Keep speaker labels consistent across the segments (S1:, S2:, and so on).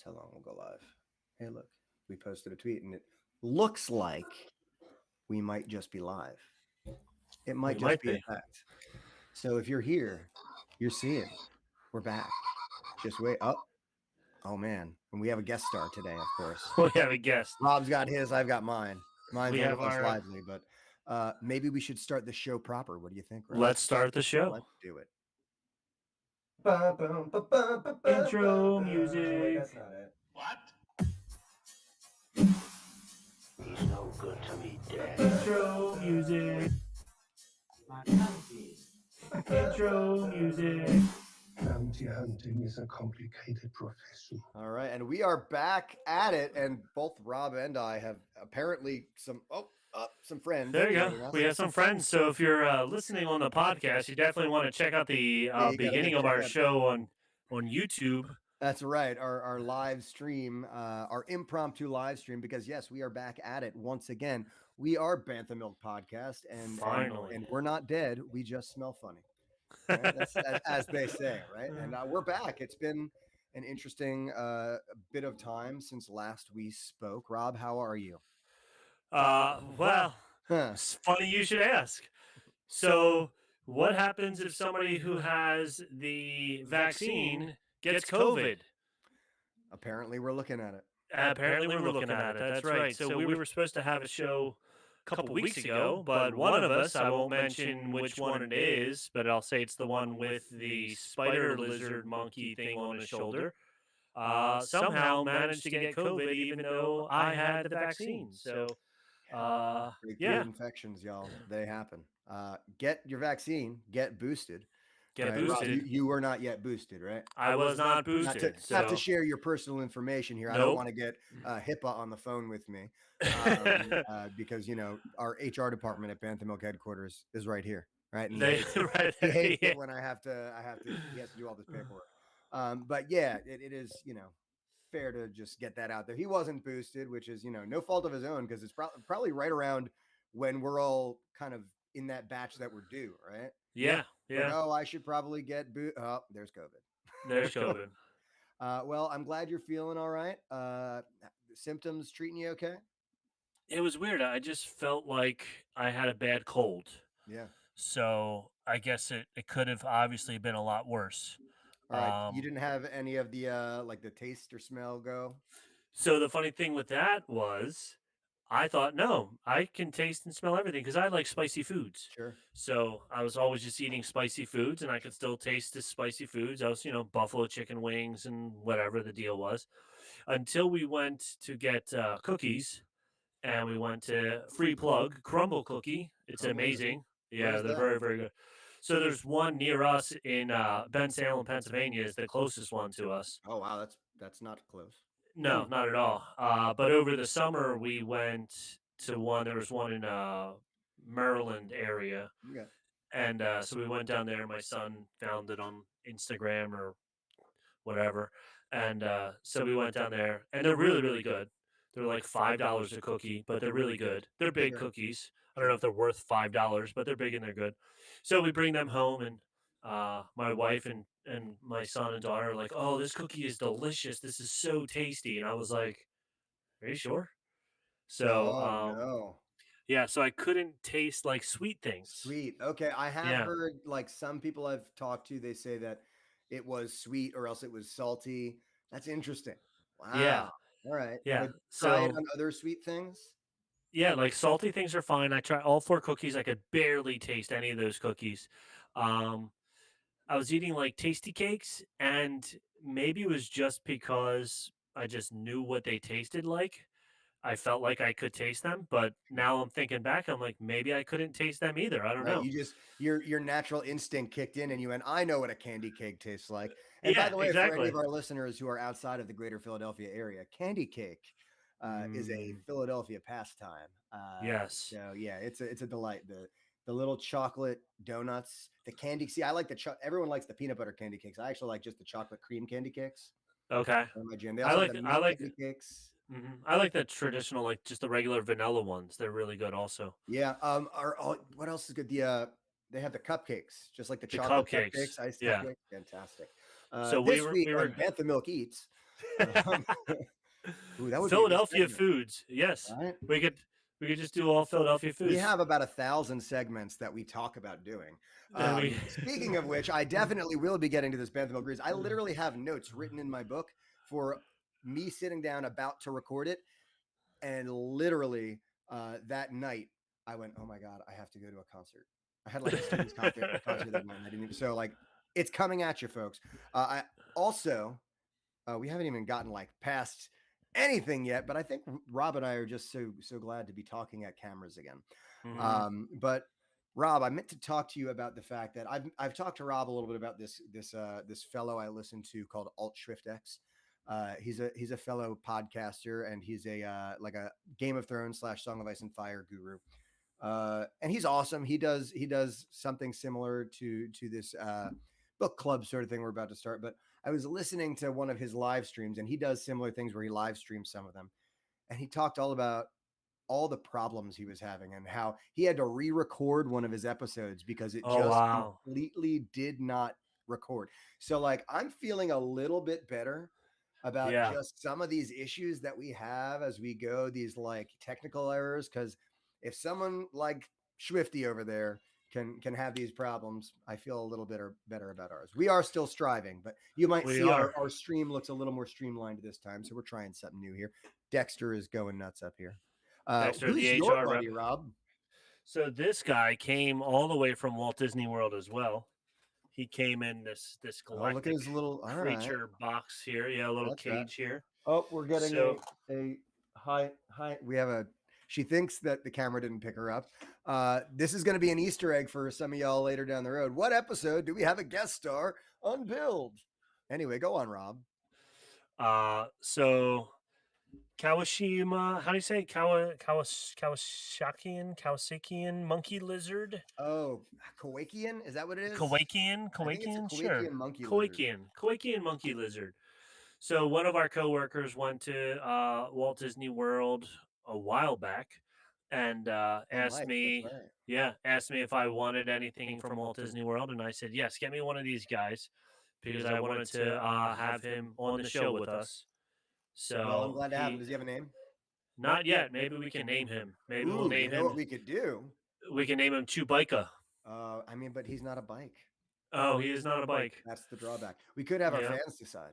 S1: That's how long we'll go live. Hey, look, we posted a tweet and it looks like we might just be live. It might just be a fact. So if you're here, you're seeing. We're back. Just wait. Oh man. And we have a guest star today, of course.
S2: We have a guest.
S1: Rob's got his, I've got mine. Mine's a little less lively, but maybe we should start the show proper. What do you think, Rob?
S2: Let's start the show.
S1: Let's do it.
S2: Intro music.
S1: That's not it.
S3: What? He's no good to me, Dad.
S2: Intro music. Intro music.
S4: Bounty hunting is a complicated profession.
S1: All right, and we are back at it, and both Rob and I have apparently some friends.
S2: There you go. We have some friends. So if you're listening on the podcast, you definitely want to check out the beginning of our show on YouTube.
S1: That's right, our live stream, our impromptu live stream, because yes, we are back at it once again. We are Bantha Milk Podcast, and
S2: finally,
S1: and we're not dead. We just smell funny. Right? That's as they say, right? And we're back. It's been an interesting bit of time since last we spoke. Rob, how are you?
S2: It's funny you should ask. So what happens if somebody who has the vaccine gets COVID?
S1: Apparently, we're looking at it.
S2: Apparently, we're looking at it. That's right. So we were supposed to have a show a couple weeks ago, but one of us, I won't mention which one it is, but I'll say it's the one with the spider lizard monkey thing on his shoulder, somehow managed to get COVID even though I had the vaccine. So,
S1: Great infections, y'all. They happen. Get your vaccine, get boosted.
S2: Get boosted.
S1: Rob, you were not yet boosted, right?
S2: I was not boosted.
S1: Not to share your personal information here. Nope. I don't want to get HIPAA on the phone with me because, you know, our HR department at Bantha Milk headquarters is right here, right? And he hates it when he has to do all this paperwork. But yeah, it is, you know, fair to just get that out there. He wasn't boosted, which is, you know, no fault of his own, because it's probably right around when we're all kind of in that batch that we're due, right?
S2: Yeah.
S1: Like, oh, I should probably get oh, there's COVID.
S2: There's COVID.
S1: Well, I'm glad you're feeling all right. Symptoms treating you okay?
S2: It was weird. I just felt like I had a bad cold.
S1: Yeah.
S2: So I guess it could have obviously been a lot worse.
S1: All right. You didn't have any of the like the taste or smell go?
S2: So the funny thing with that was I thought, no, I can taste and smell everything because I like spicy foods.
S1: Sure.
S2: So I was always just eating spicy foods, and I could still taste the spicy foods. I was, you know, buffalo chicken wings and whatever the deal was, until we went to get cookies, and we went to Free Plug Crumble Cookie. It's amazing. Yeah, they're very, very good. So there's one near us in Bensalem, Pennsylvania, is the closest one to us.
S1: Oh wow, that's not close.
S2: No, not at all. But over the summer, we went to one. There was one in Maryland area,
S1: okay.
S2: And so we went down there. My son found it on Instagram or whatever, and so we went down there, and they're really, really good. They're like $5 a cookie, but they're really good. They're big cookies. I don't know if they're worth $5, but they're big and they're good. So we bring them home, and my wife and my son and daughter are like, oh, this cookie is delicious. This is so tasty. And I was like, are you sure? So,
S1: no.
S2: Yeah, so I couldn't taste like sweet things.
S1: Sweet. Okay. I have heard like some people I've talked to, they say that it was sweet or else it was salty. That's interesting. Wow.
S2: Yeah.
S1: All right.
S2: Yeah.
S1: Try it on other sweet things.
S2: Yeah, like salty things are fine. I tried all 4 cookies. I could barely taste any of those cookies. I was eating like tasty cakes, and maybe it was just because I just knew what they tasted like. I felt like I could taste them, but now I'm thinking back, I'm like, maybe I couldn't taste them either. I don't know.
S1: You just your natural instinct kicked in, and you went, I know what a candy cake tastes like. And by the way, for any of our listeners who are outside of the greater Philadelphia area, candy cake is a Philadelphia pastime.
S2: Yes.
S1: So yeah, it's a delight. The little chocolate donuts, the candy. See, I like everyone likes the peanut butter candy cakes. I actually like just the chocolate cream candy cakes.
S2: Okay.
S1: In my gym. I like candy cakes.
S2: Mm-hmm. I like the traditional, like just the regular vanilla ones. They're really good also.
S1: Yeah. What else is good? They have the cupcakes, just like the chocolate cupcakes. Iced cupcakes. Fantastic.
S2: So
S1: this week on Bantha Milk Eats. Ooh, that would
S2: Philadelphia
S1: be
S2: foods. Yes,
S1: right?
S2: we could just do all Philadelphia foods.
S1: We have about 1,000 segments that we talk about doing. Speaking of which, I definitely will be getting to this Bantha Milk Grease. I literally have notes written in my book for me sitting down about to record it. And literally that night, I went, oh my God, I have to go to a concert. I had like a student's concert that night. And I didn't even, so like, it's coming at you, folks. I also, we haven't even gotten like past anything yet, but I think Rob and I are just so glad to be talking at cameras again. But Rob, I meant to talk to you about the fact that I've talked to Rob a little bit about this fellow I listen to called Alt Schrift X. He's a fellow podcaster, and he's a like a Game of Thrones / Song of Ice and Fire guru. And he's awesome. He does something similar to this book club sort of thing we're about to start. But I was listening to one of his live streams, and he does similar things where he live streams some of them. And he talked all about all the problems he was having and how he had to re-record one of his episodes because it completely did not record. So like, I'm feeling a little bit better about just some of these issues that we have as we go, these like technical errors. Because if someone like Swifty over there can have these problems, I feel a little bit better about ours. We are still striving, but you might see our stream looks a little more streamlined this time. So we're trying something new here. Dexter is going nuts up here.
S2: Dexter,
S1: who's
S2: the
S1: your
S2: HR
S1: buddy,
S2: rep.
S1: Rob?
S2: So this guy came all the way from Walt Disney World as well. He came in this galactic
S1: look at his little
S2: creature box here. Yeah, a little
S1: That's
S2: cage here.
S1: Oh, we're getting a hi. We have she thinks that the camera didn't pick her up. This is going to be an Easter egg for some of y'all later down the road. What episode do we have a guest star on Build? Anyway, go on, Rob.
S2: So Kawashima, how do you say Kawasakian monkey lizard?
S1: Oh, Kowakian? Is that what it is?
S2: Kowakian, sure.
S1: Monkey
S2: Kowakian monkey lizard. So one of our coworkers went to Walt Disney World a while back and asked me if I wanted anything from Walt Disney World, and I said yes, get me one of these guys because I wanted to have him on the show with us. So
S1: well, I'm glad to have him. Does he have a name?
S2: Not yet. Maybe we can name him. Maybe we'll name him.
S1: What we could do?
S2: We can name him Chewbacca.
S1: I mean, but he's not a bike.
S2: Oh, he is not a bike.
S1: That's the drawback. We could have our fans decide.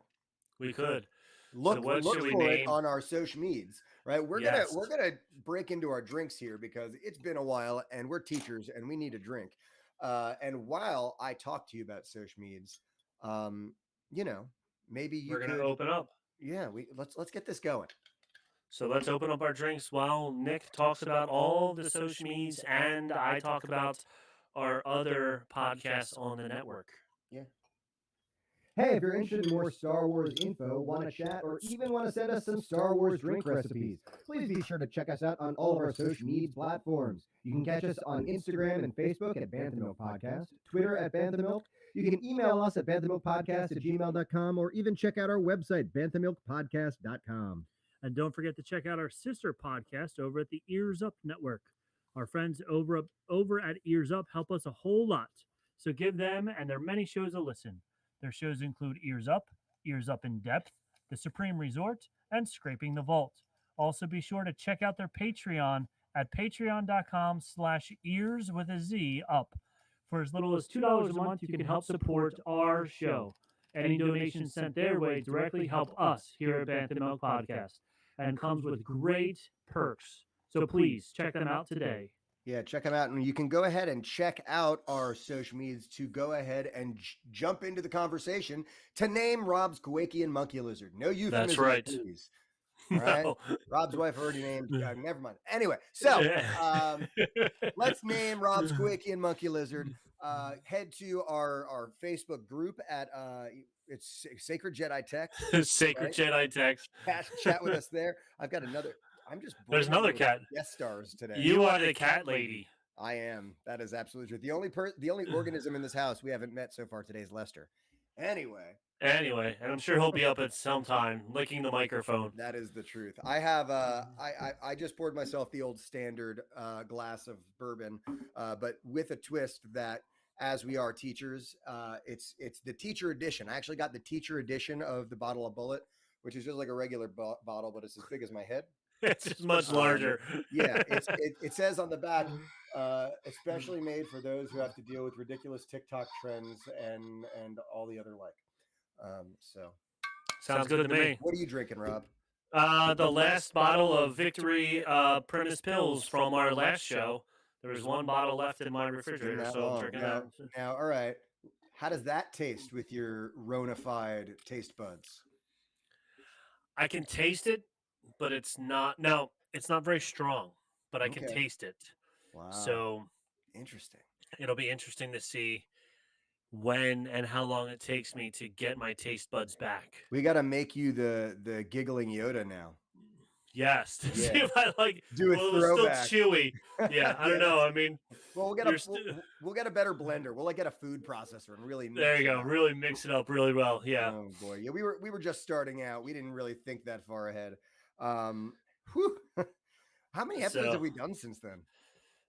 S2: We could.
S1: Look for it on our social medias, right? We're gonna break into our drinks here because it's been a while and we're teachers and we need a drink. And while I talk to you about social medias, maybe we're gonna
S2: open up.
S1: Yeah, let's get this going.
S2: So let's open up our drinks while Nick talks about all the social medias and I talk about our other podcasts on the network.
S1: Yeah. Hey, if you're interested in more Star Wars info, want to chat, or even want to send us some Star Wars drink recipes, please be sure to check us out on all of our social media platforms. You can catch us on Instagram and Facebook at Bantha Milk Podcast, Twitter at Bantha Milk. You can email us at banthamilkpodcast@gmail.com, or even check out our website, banthamilkpodcast.com.
S5: And don't forget to check out our sister podcast over at the Ears Up Network. Our friends over at Ears Up help us a whole lot. So give them and their many shows a listen. Their shows include Ears Up in Depth, The Supreme Resort, and Scraping the Vault. Also be sure to check out their Patreon at patreon.com/ears with a Z up. For as little as $2 a month, you can help support our show. Any donations sent their way directly help us here at Bantha Milk Podcast and comes with great perks. So please check them out today.
S1: Yeah, check them out. And you can go ahead and check out our social medias to go ahead and jump into the conversation to name Rob's Kowakian monkey lizard. No euphemism,
S2: that's right.
S1: Please. All right. No. Rob's wife already named. Never mind. Anyway, so let's name Rob's Kowakian monkey lizard. Head to our Facebook group at it's Sacred Jedi Text.
S2: Sacred Jedi Text.
S1: Chat with us there. I've got another.
S2: There's another cat.
S1: Guest stars today.
S2: You are the cat lady.
S1: I am. That is absolutely true. The only organism in this house we haven't met so far today is Lester. Anyway,
S2: and I'm sure he'll be up at some time licking the microphone.
S1: That is the truth. I have I just poured myself the old standard glass of bourbon, but with a twist that as we are teachers, it's the teacher edition. I actually got the teacher edition of the bottle of Bullet which is just like a regular bottle, but it's as big as my head.
S2: It's just much larger.
S1: Yeah, it says on the back, especially made for those who have to deal with ridiculous TikTok trends and all the other like. So
S2: sounds good to me.
S1: What are you drinking, Rob?
S2: The last bottle of Victory Premise Pills from our last show. There was one bottle left in my refrigerator, so I'm drinking that.
S1: Now, all right. How does that taste with your Rona-fied taste buds?
S2: I can taste it, but it's not very strong, but I can taste it.
S1: Wow.
S2: So
S1: interesting.
S2: It'll be interesting to see when and how long it takes me to get my taste buds back.
S1: We got to make you the giggling Yoda now.
S2: Yes, to see if I
S1: do a throwback.
S2: Still chewy. Yeah, I don't know. I mean,
S1: well, we'll get a better blender. We'll get a food processor and really mix
S2: there you go. Really mix it up really well. Yeah.
S1: Oh boy, yeah. We were just starting out. We didn't really think that far ahead. How many episodes have we done since then?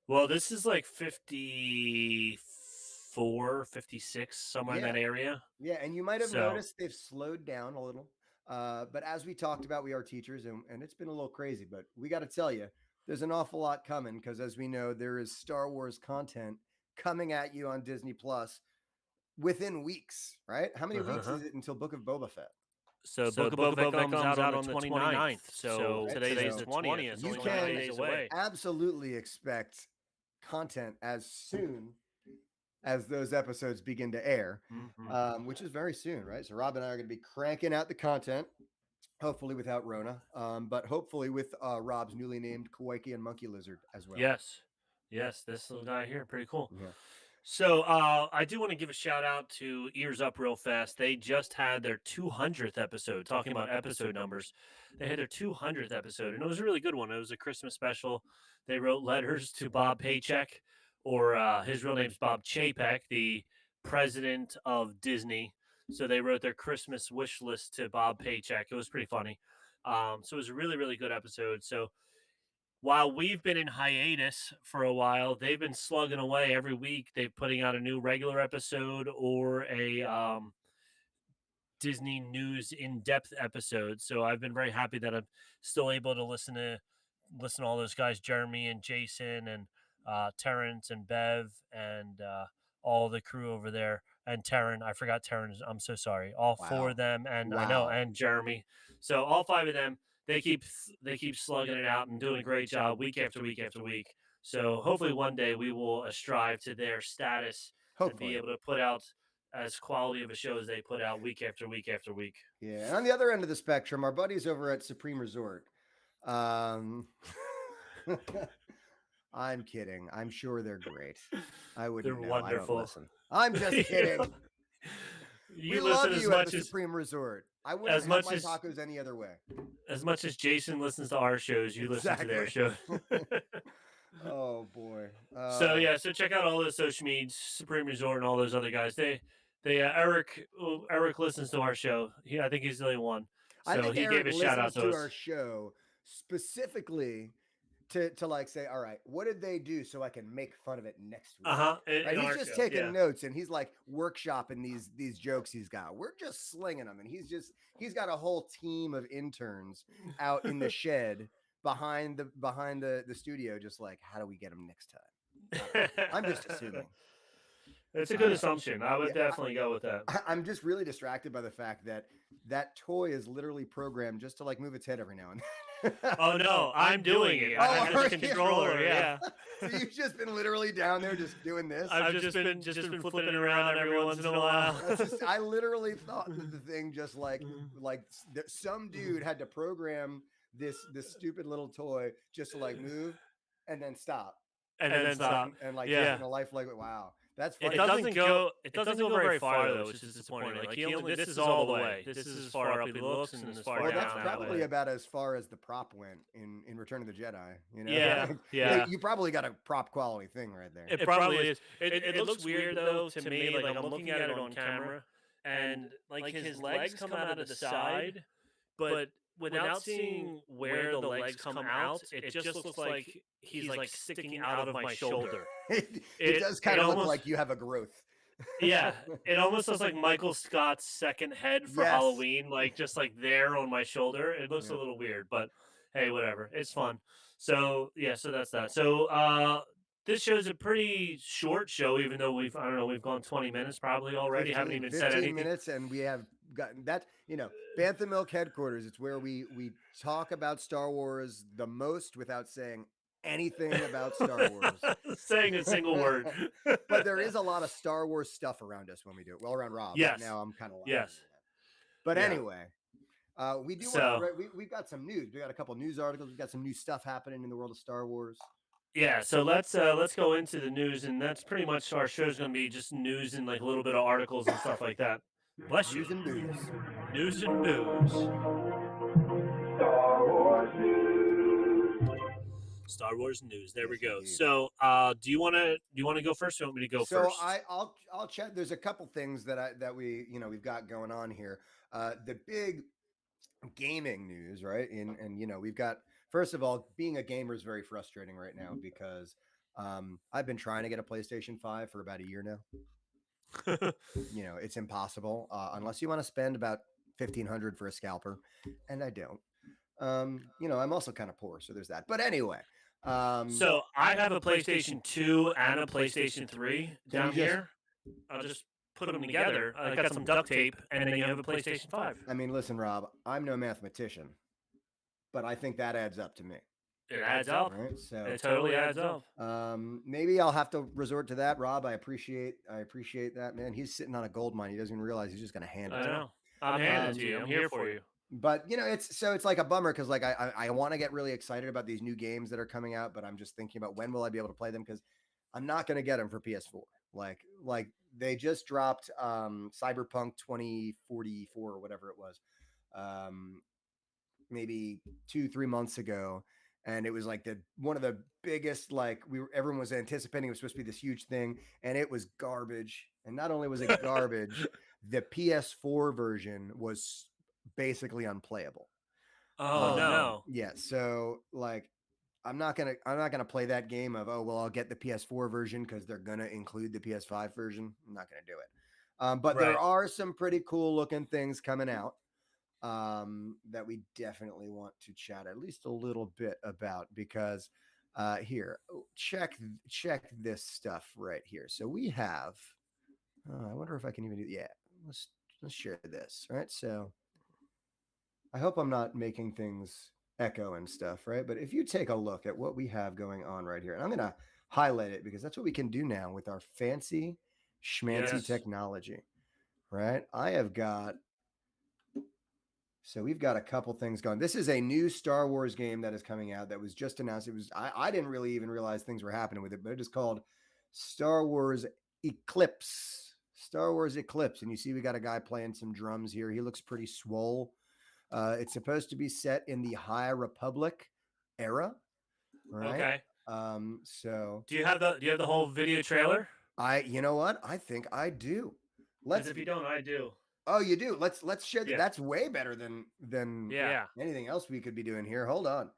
S2: Well, this is like 54, 56, somewhere in that area.
S1: Yeah, and you might have noticed they've slowed down a little. But as we talked about, we are teachers, and it's been a little crazy. But we got to tell you, there's an awful lot coming because, as we know, there is Star Wars content coming at you on Disney Plus within weeks, right? How many weeks is it until Book of Boba Fett?
S2: So Book of Boba Fett comes out on the 29th. So today's the 20th.
S1: You can absolutely expect content as soon as those episodes begin to air, which is very soon, right? So Rob and I are going to be cranking out the content, hopefully without Rona, but hopefully with Rob's newly named Kawaiian monkey lizard as well.
S2: Yes, this little guy here, pretty cool.
S1: Yeah.
S2: So I do want to give a shout out to Ears Up real fast. They just had their 200th episode, talking about episode numbers. They had their 200th episode, and it was a really good one. It was a Christmas special. They wrote letters to Bob Paycheck, or his real name's Bob Chapek, the president of Disney. So they wrote their Christmas wish list to Bob Paycheck. It was pretty funny. So it was a really, really good episode. So while we've been in hiatus for a while, they've been slugging away every week. They're putting out a new regular episode or a Disney News in-depth episode. So I've been very happy that I'm still able to listen to all those guys, Jeremy and Jason and Terrence and Bev and all the crew over there, and Taryn. I forgot Taryn. I'm so sorry. All four of them, and I know, and Jeremy. So all five of them, they keep slugging it out and doing a great job week after week after week. So hopefully one day we will strive to their status and be able to put out as quality of a show as they put out week after week after week.
S1: Yeah, and on the other end of the spectrum, our buddies over at Supreme Resort. I'm kidding. I'm sure they're great. I wouldn't know.
S2: They're wonderful.
S1: I don't listen. I'm just kidding. We love you at the Supreme Resort. I wouldn't have my tacos any other way.
S2: As much as Jason listens to our shows, you listen to their show.
S1: Oh boy.
S2: So check out all those social medias, Supreme Resort, and all those other guys. Eric listens to our show. I think he's the only one. So
S1: I think
S2: he
S1: Eric
S2: gave a shout out to us.
S1: our show specifically to like say, all right, what did they do so I can make fun of it next week? Right? He's just taking notes, and he's like workshopping these jokes he's got. We're just slinging them, and he's got a whole team of interns out in the shed behind the studio, just like, how do we get them next time? I'm just assuming.
S2: It's a good assumption. I would definitely go with that.
S1: I'm just really distracted by the fact that toy is literally programmed just to like move its head every now and then.
S2: Oh no, I'm doing it. I have the controller. Yeah.
S1: So you've just been literally down there just doing this.
S2: I've just been flipping it around every once in a while.
S1: I literally thought that the thing just like some dude had to program this stupid little toy just to like move and then stop
S2: and then stop
S1: and like in a life like, wow. That's funny.
S2: It doesn't go very far though, which is disappointing. Like this is all the way. This is as far up as it looks and as far down.
S1: That's probably about as far as the prop went in Return of the Jedi. You know?
S2: Yeah.
S1: You probably got a prop quality thing right there.
S2: It probably is. It looks weird though to me. Like I'm looking at it on camera, and like his legs come out of the side, but without seeing where the legs come out, it just looks like he's like sticking out of my shoulder.
S1: It does kind of look like you have a growth.
S2: Yeah, it almost looks like Michael Scott's second head for Halloween, like just like there on my shoulder. It looks a little weird, but hey, whatever. It's fun. So yeah, so that's that. So this show's a pretty short show, even though we've gone 20 minutes probably already. Haven't even said anything.
S1: 15 minutes, and we have gotten that. Bantha Milk headquarters. It's where we talk about Star Wars the most without saying anything about Star Wars.
S2: Saying a single word.
S1: But there is a lot of Star Wars stuff around us when we do it. Well, around Rob.
S2: Yes.
S1: Right now I'm kind of
S2: yes.
S1: But anyway, we do. We've got some news. We got a couple news articles. We've got some new stuff happening in the world of Star Wars.
S2: Yeah, so let's go into the news, and that's pretty much our show's going to be just news and like a little bit of articles and stuff like that. Bless you.
S1: News and booze.
S2: News and booze. Star Wars news. There we go.
S1: Indeed.
S2: So, do you want to go first? Or you want me to go first?
S1: So I'll chat. There's a couple things that we've got going on here. The big gaming news, right? And we've got, first of all, being a gamer is very frustrating right now because I've been trying to get a PlayStation 5 for about a year now. It's impossible unless you want to spend about $1,500 for a scalper, and I don't. I'm also kind of poor, so there's that. But anyway,
S2: so I have a PlayStation 2 and a PlayStation 3 down here. I'll just put them together. I got some duct tape, and then you have a PlayStation 5.
S1: I mean, listen, Rob, I'm no mathematician, but I think that adds up to me.
S2: It adds up.
S1: Right? So
S2: it totally adds up.
S1: Maybe I'll have to resort to that, Rob. I appreciate that, man. He's sitting on a gold mine. He doesn't even realize he's just going to hand it to me.
S2: I know. I'm handing it to you. I'm here for you.
S1: But it's like a bummer because like I want to get really excited about these new games that are coming out, but I'm just thinking about when will I be able to play them because I'm not going to get them for PS4. Like they just dropped Cyberpunk 2044 or whatever it was, maybe 2-3 months ago, and it was like one of the biggest, like everyone was anticipating it was supposed to be this huge thing, and it was garbage. And not only was it garbage, the PS4 version was basically unplayable.
S2: Oh no.
S1: Yeah, so like I'm not gonna play that game of I'll get the PS4 version because they're gonna include the PS5 version. I'm not gonna do it. But there are some pretty cool looking things coming out that we definitely want to chat at least a little bit about because here, check this stuff right here. So we have I wonder if I can even do let's share this, right? So I hope I'm not making things echo and stuff, right? But if you take a look at what we have going on right here, and I'm going to highlight it because that's what we can do now with our fancy schmancy technology, right? We've got a couple things going. This is a new Star Wars game that is coming out that was just announced. I didn't really even realize things were happening with it, but it is called Star Wars Eclipse. And you see we got a guy playing some drums here. He looks pretty swole. It's supposed to be set in the High Republic era, right?
S2: Okay.
S1: So
S2: do you have the whole video trailer?
S1: You know what? I think I do.
S2: If you don't, I do.
S1: Oh, you do. Let's share that. That's way better than anything else we could be doing here. Hold on.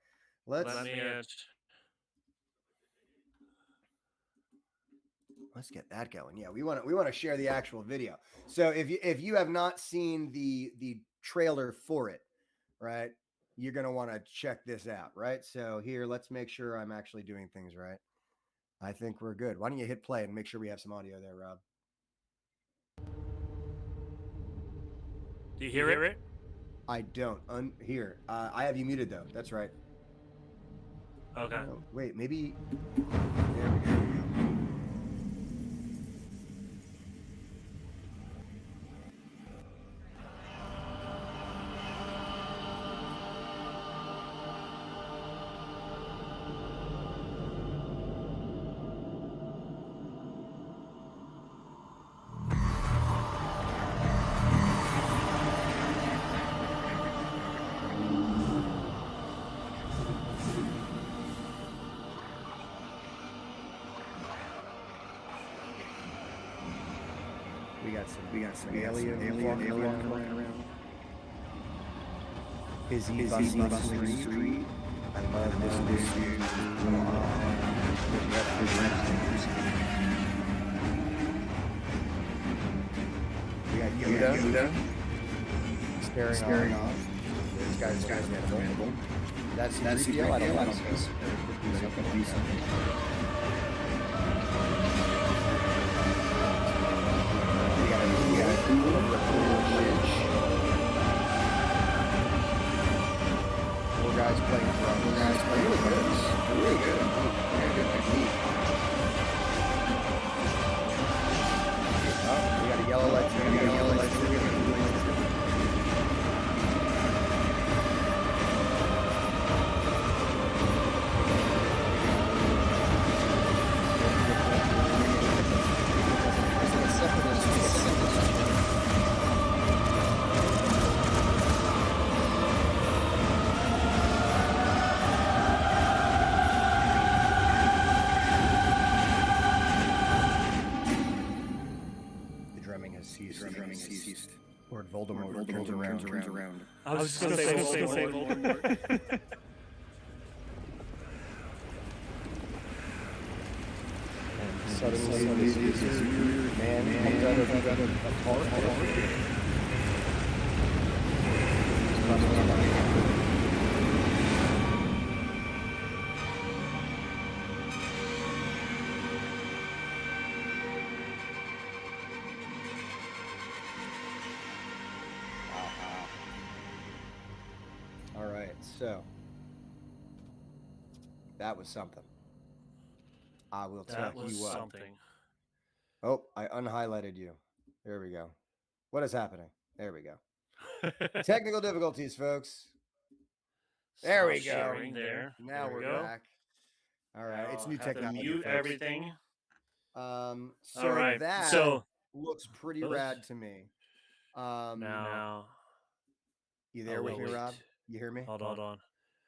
S1: Let's get that going. Yeah, we want to share the actual video. So if you have not seen the trailer for it, right, you're going to want to check this out, right? So here, let's make sure I'm actually doing things right. I think we're good. Why don't you hit play and make sure we have some audio there, Rob?
S2: Do you hear it?
S1: I don't. Here. I have you muted though. That's right.
S2: Okay.
S1: Oh, wait, maybe. There we go. We got some alien flying around. Is he busting street? I love this dude. Yoda staring off. This guy's animal. That's real. I don't think so. There could be something. We got a bridge. Four guys playing drums. Really good. Good technique. Oh, we got a yellow light. Lord Voldemort turns around.
S2: I was just going to say Voldemort.
S1: Suddenly, this weird man comes out of a park. All right, so that was something. I will tell you what.
S2: Something.
S1: Oh, I unhighlighted you. There we go. What is happening? There we go. Technical difficulties, folks. There we go.
S2: There.
S1: Now
S2: There we
S1: we're
S2: go.
S1: back. All right, it's new
S2: Have to
S1: technology.
S2: mute
S1: folks.
S2: everything.
S1: So
S2: All right.
S1: that
S2: So
S1: looks pretty
S2: those-
S1: rad to me.
S2: now,
S1: You there with me,
S2: wait.
S1: Rob? You hear me?
S2: Hold on.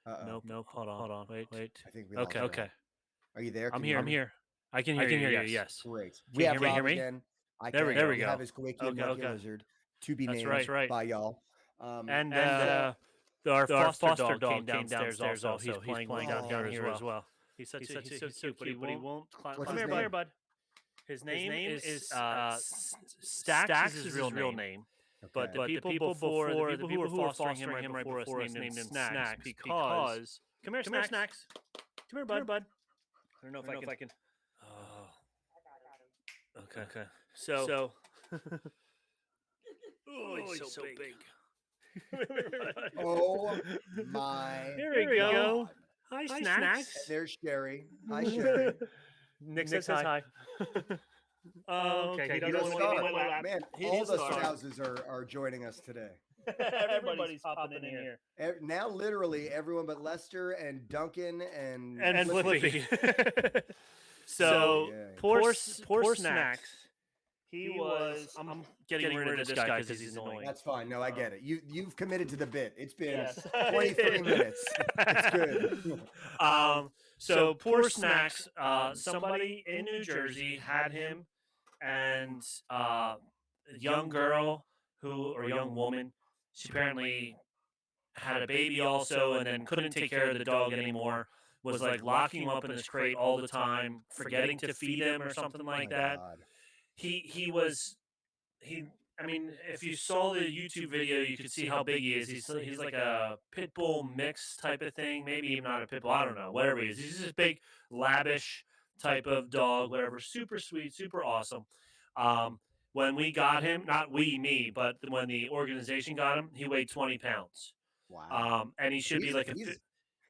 S1: Uh-oh.
S2: Nope. Hold on. Wait.
S1: I think we
S2: Okay.
S1: lost Rob. Are you there?
S2: I'm
S1: Can you
S2: here.
S1: hear me?
S2: I can hear you. Yes.
S1: Great.
S2: Can
S1: We
S2: you
S1: have
S2: hear
S1: Rob
S2: me?
S1: again. I
S2: There we
S1: can.
S2: go.
S1: Have his Quaky and
S2: Okay.
S1: Monkey Lizard to be
S2: That's
S1: named
S2: right.
S1: by y'all.
S2: And our foster dog came downstairs also. He's playing down here as well. He's so cute, but he won't climb.
S1: What's
S2: Come
S1: his
S2: here,
S1: name?
S2: bud. His name is Stax is his real name.
S1: Okay.
S2: But the people before, the people who were fostering him right before us named him Snacks because come here, Snacks. Come here, bud. I don't know if I can. Oh. Okay. So. Oh, he's so big.
S1: Oh my!
S2: Here we go. Hi, Snacks.
S1: There's Sherry. Hi, Sherry.
S2: Nick says hi. Okay. He doesn't want to get on my lap.
S1: Man,
S2: He
S1: all
S2: needs
S1: the
S2: to start.
S1: spouses are joining us today.
S2: Everybody's popping in here.
S1: Now, literally, everyone but Lester and Duncan and
S2: Flippy. So
S1: Yeah.
S2: poor Snacks. He was. I'm getting rid of this guy because he's annoying.
S1: That's fine. No, I get it. You've committed to the bit. It's been
S2: Yes.
S1: 23 minutes. It's good.
S2: So poor Snacks. Somebody in New Jersey had him, and a young girl or young woman. She apparently had a baby also, and then couldn't take care of the dog anymore. Was like locking him up in this crate all the time, forgetting to feed him or something like that.
S1: God.
S2: I mean, if you saw the YouTube video, you could see how big he is. He's like a pit bull mix type of thing, maybe even not a pit bull. I don't know, whatever he is. He's this big, lavish type of dog, whatever. Super sweet, super awesome. When we got him, not me, but when the organization got him, he weighed 20 pounds.
S1: Wow.
S2: And he should be like
S1: he's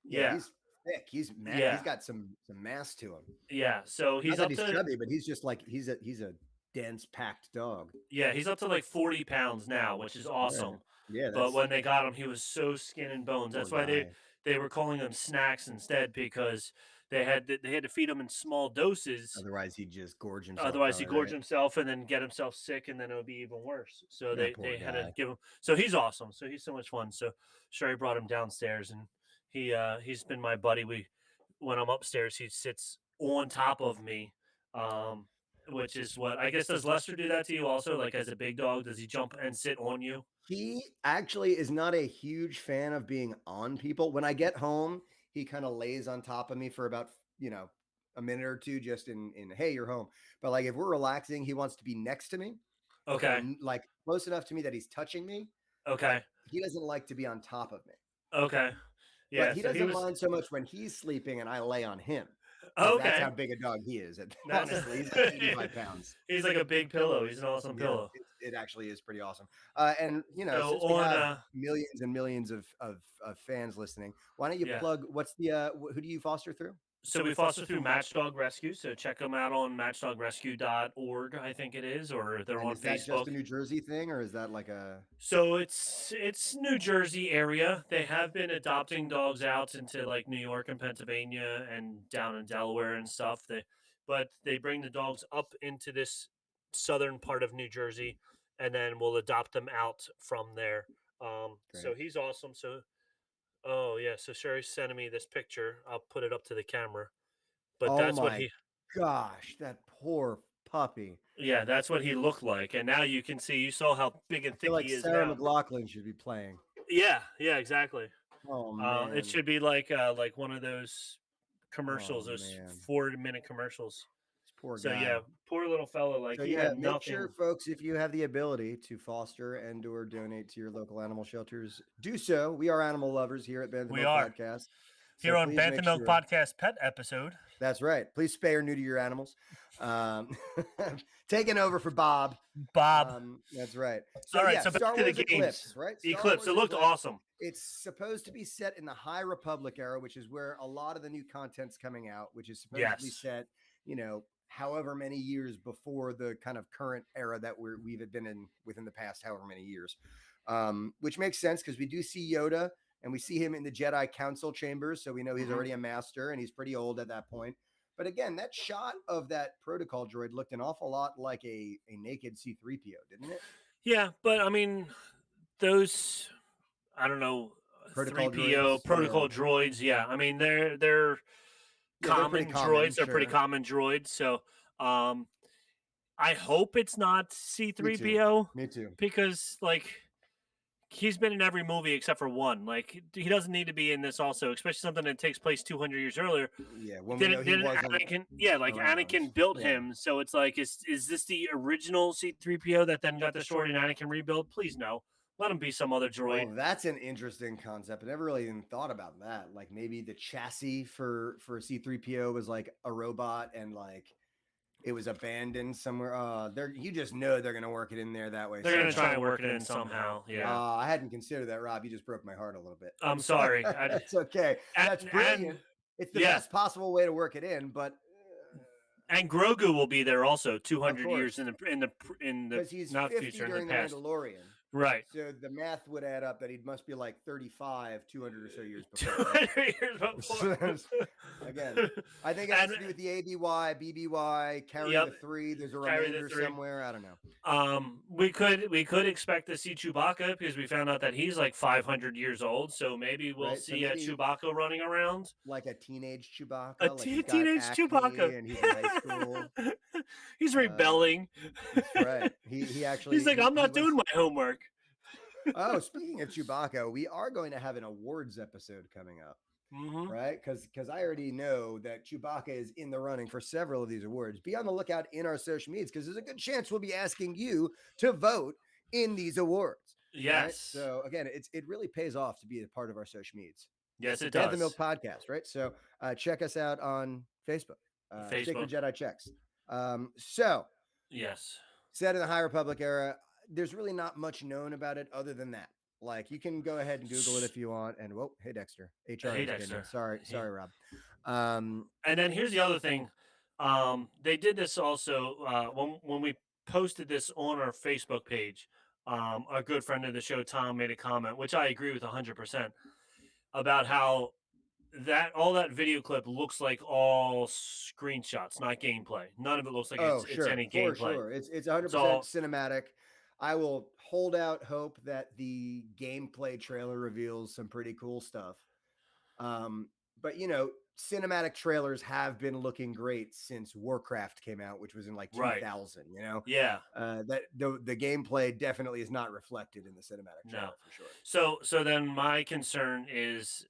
S2: yeah.
S1: He's thick. He's mad.
S2: Yeah.
S1: He's got some mass to him.
S2: Yeah. So he's
S1: Not
S2: up
S1: that he's
S2: to
S1: chubby, but he's just like he's a dense, packed dog.
S2: yeah, he's up to like 40 pounds now, which is awesome.
S1: Yeah.
S2: But when they got him, he was so skin and bones. That's why
S1: guy.
S2: they were calling him Snacks instead, because they had to feed him in small doses.
S1: Otherwise, he'd just gorge himself.
S2: Otherwise, he'd
S1: probably,
S2: gorge
S1: right?
S2: himself and then get himself sick, and then it would be even worse. So
S1: Yeah,
S2: they
S1: poor
S2: had to
S1: guy.
S2: give him. So he's awesome. So he's so much fun. So Sherry brought him downstairs, and he's been my buddy. When I'm upstairs, he sits on top of me, which is what I guess. Does Lester do that to you also? Like as a big dog, does he jump and sit on you?
S1: He actually is not a huge fan of being on people. When I get home, he kind of lays on top of me for about, a minute or two, just in hey, you're home. But like if we're relaxing, he wants to be next to me.
S2: Okay.
S1: Like close enough to me that he's touching me.
S2: Okay.
S1: He doesn't like to be on top of me.
S2: Okay. Yeah.
S1: But he doesn't mind so much when he's sleeping and I lay on him.
S2: Okay.
S1: That's how big a dog he is. Honestly, he's like 85 pounds.
S2: He's like a big pillow. He's an awesome pillow.
S1: It actually is pretty awesome. And you know, since we have millions and millions of fans listening, why don't you plug? What's the who do you foster through?
S2: So we foster through Matchdog Rescue. So check them out on matchdogrescue.org, I think it is, or they're on Facebook. Is that just
S1: a New Jersey thing, or is that like a?
S2: So it's New Jersey area. They have been adopting dogs out into like New York and Pennsylvania and down in Delaware and stuff. But they bring the dogs up into this southern part of New Jersey, and then we'll adopt them out from there. So he's awesome. So. Oh yeah, so Sherry's sending me this picture. I'll put it up to the camera. But that's what he.
S1: Gosh, that poor puppy.
S2: Yeah, that's what he looked like, and now you can see. You saw how big and thick he is.
S1: Sarah McLachlan should be playing.
S2: Yeah, exactly.
S1: Oh man,
S2: it should be like one of those commercials, those 4-minute commercials.
S1: Poor guy.
S2: So yeah, poor little fella. Like he had nothing.
S1: Make sure, folks, if you have the ability to foster and/or donate to your local animal shelters, do so. We are animal lovers here at Bantha Milk Podcast.
S2: Here on Bantha Milk Podcast pet episode.
S1: That's right. Please spay or neuter your animals. Taking over for Bob. That's right. So,
S2: all right. So
S1: Star
S2: back to
S1: Wars
S2: the games.
S1: Eclipse, right?
S2: Eclipse. It looked awesome.
S1: It's supposed to be set in the High Republic era, which is where a lot of the new content's coming out, which is supposedly set, however many years before the kind of current era that we've been in within the past however many years, which makes sense because we do see Yoda and we see him in the Jedi Council chambers, so we know he's already a master and he's pretty old at that point. But again, that shot of that protocol droid looked an awful lot like a naked C-3PO, didn't it?
S2: Yeah, but I mean, those, I don't know, protocol 3PO protocol droids. Yeah, I mean they're common droids. They're pretty common droids. So I hope it's not C-3PO.
S1: Me too.
S2: Because like he's been in every movie except for one. Like he doesn't need to be in this also, especially something that takes place 200 years earlier.
S1: Yeah, when we know he wasn't
S2: Anakin built him. So it's like, is this the original C-3PO that then got destroyed and Anakin rebuilt? Please no. Let him be some other droid.
S1: Well, that's an interesting concept. I never really even thought about that. Like maybe the chassis for C-3PO was like a robot and like it was abandoned somewhere. You just know they're gonna work it in there that way.
S2: They're gonna try and work it in somehow. Yeah.
S1: I hadn't considered that, Rob. You just broke my heart a little bit.
S2: I'm sorry.
S1: That's okay. That's brilliant. It's the best possible way to work it in, but.
S2: And Grogu will be there also 200 years in the
S1: because he's
S2: not
S1: 50
S2: future
S1: during
S2: in the past.
S1: The Mandalorian.
S2: Right.
S1: So the math would add up that he must be like 35, 200 or so years before.
S2: 200 years before.
S1: Again, I think it has to do with the ABY, BBY, carry the 3. There's a remainder somewhere. I don't know.
S2: We could expect to see Chewbacca because we found out that he's like 500 years old. So maybe we'll see a Chewbacca running around.
S1: Like a teenage Chewbacca.
S2: Teenage Chewbacca.
S1: And he's in high school.
S2: He's rebelling.
S1: That's right. He actually.
S2: He's like, I'm not doing my homework.
S1: Oh, speaking of Chewbacca, we are going to have an awards episode coming up, right? Because I already know that Chewbacca is in the running for several of these awards. Be on the lookout in our social medias because there's a good chance we'll be asking you to vote in these awards.
S2: Yes.
S1: Right? So again, it really pays off to be a part of our social medias.
S2: Yes, it does.
S1: Bantha Milk Podcast, right? So check us out on Facebook. Sacred Jedi Checks. So
S2: yes,
S1: set in the High Republic era. There's really not much known about it other than that. Like you can go ahead and Google it if you want. And hey Dexter, HR.
S2: Hey Dexter.
S1: Sorry, Rob.
S2: And then here's the other thing. They did this also when we posted this on our Facebook page. Our good friend of the show, Tom, made a comment, which I agree with 100%, about how all that video clip looks like all screenshots, not gameplay. None of it looks like it's any gameplay.
S1: Sure. It's 100% cinematic. I will hold out hope that the gameplay trailer reveals some pretty cool stuff. But cinematic trailers have been looking great since Warcraft came out, which was in like 2000,
S2: Yeah.
S1: That the gameplay definitely is not reflected in the cinematic trailer for
S2: sure. So then my concern is,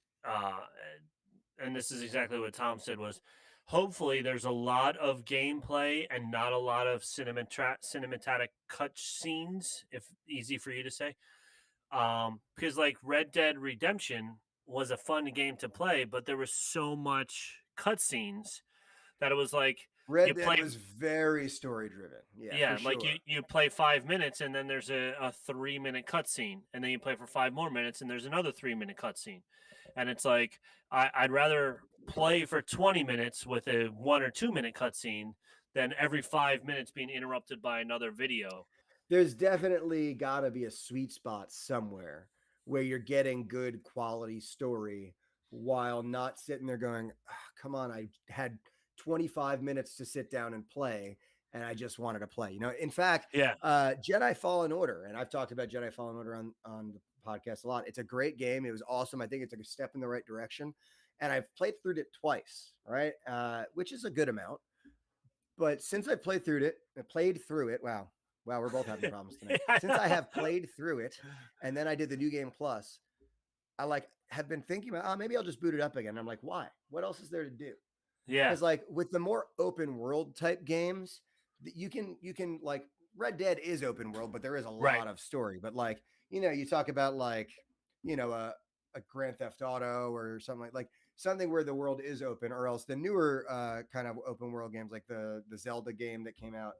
S2: and this is exactly what Tom said, was hopefully there's a lot of gameplay and not a lot of cinematic cut scenes, if easy for you to say. Because like Red Dead Redemption was a fun game to play, but there was so much cutscenes that it was like
S1: Red Dead was very story driven. Yeah,
S2: like
S1: sure.
S2: you play 5 minutes and then there's a 3-minute cutscene, and then you play for 5 more minutes and there's another 3-minute cutscene, and it's like I'd rather play for 20 minutes with a 1 or 2 minute cutscene than every 5 minutes being interrupted by another video.
S1: There's definitely got to be a sweet spot somewhere where you're getting good quality story while not sitting there going, oh, come on, I had 25 minutes to sit down and play and I just wanted to play. In fact, Jedi Fallen Order, and I've talked about Jedi Fallen Order on the podcast a lot. It's a great game. It was awesome. I think it's a step in the right direction. And I've played through it twice, right? Which is a good amount. But since I played through it, wow, we're both having problems tonight. Since I have played through it, and then I did the New Game Plus, I have been thinking about, maybe I'll just boot it up again. I'm like, why? What else is there to do?
S2: Yeah.
S1: Because like with the more open world type games, you can like Red Dead is open world, but there is a lot of story. But like, you talk about like, a Grand Theft Auto or something like something where the world is open, or else the newer kind of open world games like the Zelda game that came out,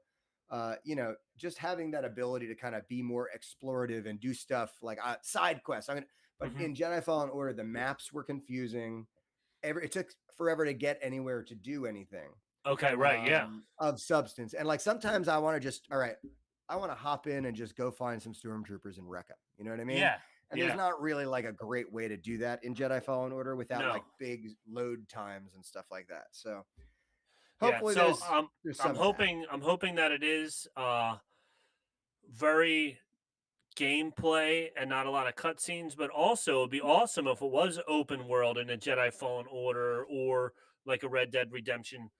S1: just having that ability to kind of be more explorative and do stuff like side quests. But in Jedi Fallen Order, the maps were confusing. It took forever to get anywhere to do anything.
S2: Okay, right,
S1: of substance. And like sometimes I want to just, all right, I want to hop in and just go find some stormtroopers and wreck them. You know what I mean?
S2: Yeah.
S1: And there's not really like a great way to do that in Jedi Fallen Order without like big load times and stuff like that. So hopefully there's
S2: I'm hoping that it is very gameplay and not a lot of cutscenes, but also it'd be awesome if it was open world in a Jedi Fallen Order or like a Red Dead Redemption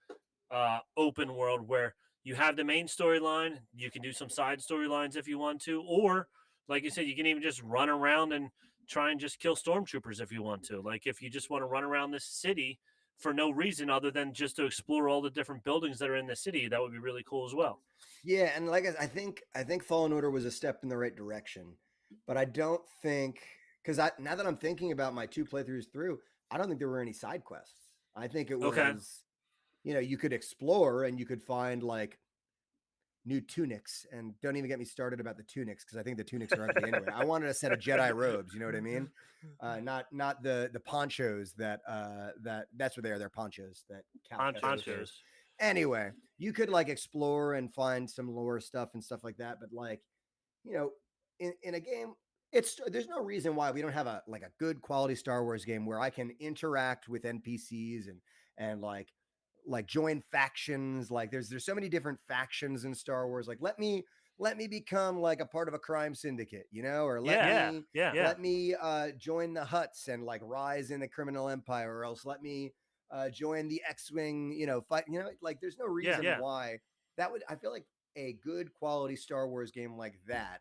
S2: open world where you have the main storyline, you can do some side storylines if you want to, or like you said, you can even just run around and try and just kill stormtroopers if you want to. Like if you just want to run around this city for no reason other than just to explore all the different buildings that are in the city, that would be really cool as well.
S1: Yeah, and like I think Fallen Order was a step in the right direction, but I don't think, because now that I'm thinking about my 2 playthroughs through, I don't think there were any side quests. I think it was, you could explore and you could find like new tunics, and don't even get me started about the tunics because I think the tunics are ugly anyway. I wanted a set of Jedi robes, you know what I mean? Not the ponchos that's what they are. They're ponchos that
S2: ponchos.
S1: Anyway, you could like explore and find some lore stuff and stuff like that, but like, in a game, there's no reason why we don't have a good quality Star Wars game where I can interact with NPCs and like join factions. Like there's so many different factions in Star Wars. Like let me become like a part of a crime syndicate, or let me join the Hutts and like rise in the criminal empire, or else let me join the X-Wing, fight, like there's no reason why that would, I feel like a good quality Star Wars game like that,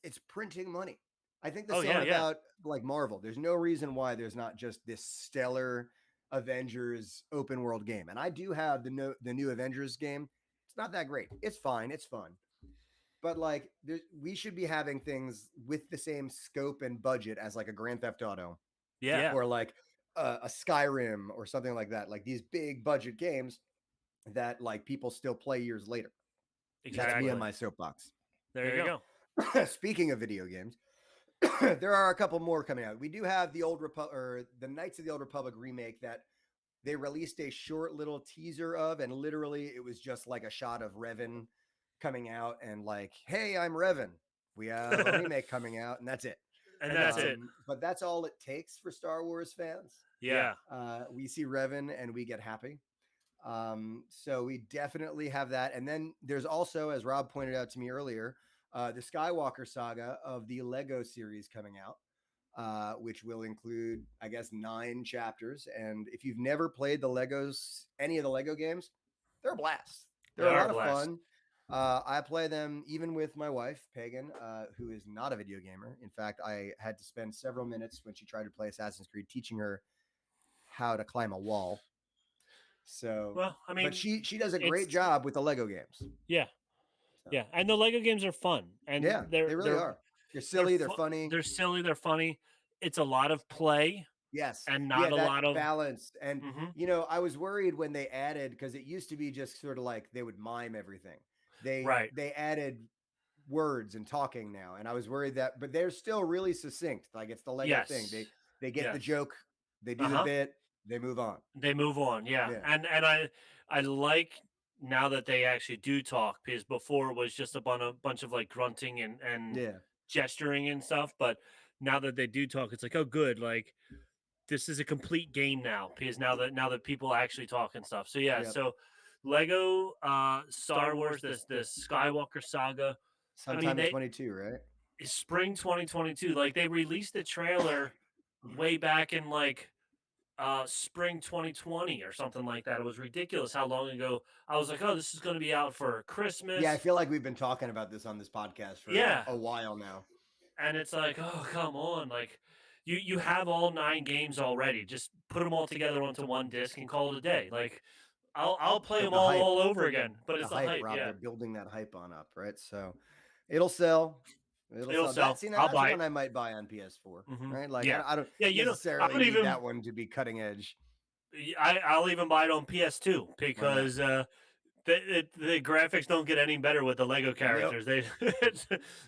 S1: it's printing money. I think the same about like Marvel. There's no reason why there's not just this stellar Avengers open world game. And I do have the new Avengers game. It's not that great. It's fine. It's fun. But like we should be having things with the same scope and budget as like a Grand Theft Auto.
S2: Yeah.
S1: Or like a Skyrim or something like that. Like these big budget games that like people still play years later.
S2: Exactly.
S1: That's me on my soapbox.
S2: There you go.
S1: Speaking of video games, there are a couple more coming out. We do have the the Knights of the Old Republic remake that they released a short little teaser of, and literally it was just like a shot of Revan coming out and like, hey, I'm Revan. We have a remake coming out, and that's it.
S2: And that's it.
S1: But that's all it takes for Star Wars fans.
S2: Yeah.
S1: We see Revan and we get happy. So we definitely have that. And then there's also, as Rob pointed out to me earlier, the Skywalker saga of the Lego series coming out, which will include, I guess, 9 chapters. And if you've never played any of the Lego games, they're a blast. They're a lot of fun. I play them even with my wife, Pagan, who is not a video gamer. In fact, I had to spend several minutes when she tried to play Assassin's Creed teaching her how to climb a wall. So,
S2: well, I mean,
S1: but she does a great
S2: it's
S1: job with the Lego games.
S2: yeah,
S1: So,
S2: yeah, and the Lego games are fun, and
S1: yeah, they really are. They're silly. They're funny.
S2: They're silly. They're funny. It's a lot of play
S1: Yes.
S2: and not a
S1: that
S2: lot of
S1: balance. And
S2: Mhm.
S1: I was worried when they added, because it used to be just sort of like they would mime everything.
S2: Right.
S1: They added words and talking now, and I was worried that, but they're still really succinct. Like it's the Lego thing.
S2: Yes.
S1: They get the
S2: Yes.
S1: joke, they do the
S2: Uh-huh.
S1: bit, they move on.
S2: They move on, yeah.
S1: Yeah.
S2: And I like now that they actually do talk, because before it was just a bunch of like grunting and
S1: Yeah.
S2: gesturing and stuff. But now that they do talk, it's like, oh, good. Like this is a complete game now, because now that people actually talk and stuff. So yeah,
S1: Yep.
S2: so Lego, Star Wars, this Skywalker saga.
S1: Sometime in 22, right?
S2: It's spring 2022. Like they released the trailer way back in like spring 2020 or something like that. It was ridiculous how long ago. I was like, oh, this is going to be out for Christmas.
S1: Yeah, I feel like we've been talking about this on this podcast for a while now.
S2: And it's like, oh, come on. Like you have all 9 games already. Just put them all together onto one disc and call it a day. Like I'll play them all over again. But it's the hype,
S1: Rob.
S2: yeah.
S1: They're building that hype on up, right? So it'll sell.
S2: It'll sell.
S1: That's one I might buy on PS4, right? Like I don't necessarily need that one to be cutting edge.
S2: I'll even buy it on PS2 because the graphics don't get any better with the Lego characters.
S1: Nope.
S2: It's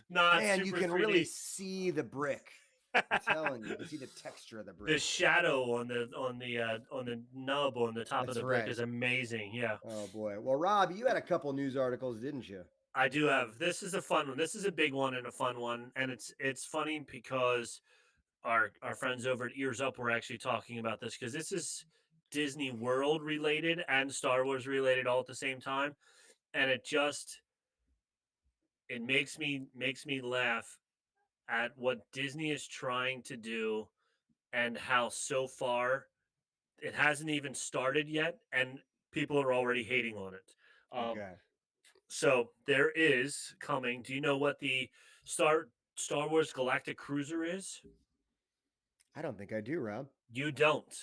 S2: not.
S1: Man,
S2: super
S1: you can
S2: 3D.
S1: really see the brick. I'm telling you, see the texture of the brick.
S2: The shadow on the nub on the top of the brick is amazing. Yeah.
S1: Oh boy. Well, Rob, you had a couple news articles, didn't you?
S2: I do have. This is a fun one. This is a big one and a fun one, and it's funny because our friends over at Ears Up were actually talking about this, because this is Disney World related and Star Wars related all at the same time, and it makes me laugh at what Disney is trying to do and how so far it hasn't even started yet and people are already hating on it.
S1: Okay.
S2: So there is coming. Do you know what the Star Wars Galactic Cruiser is?
S1: I don't think I do, Rob.
S2: You don't.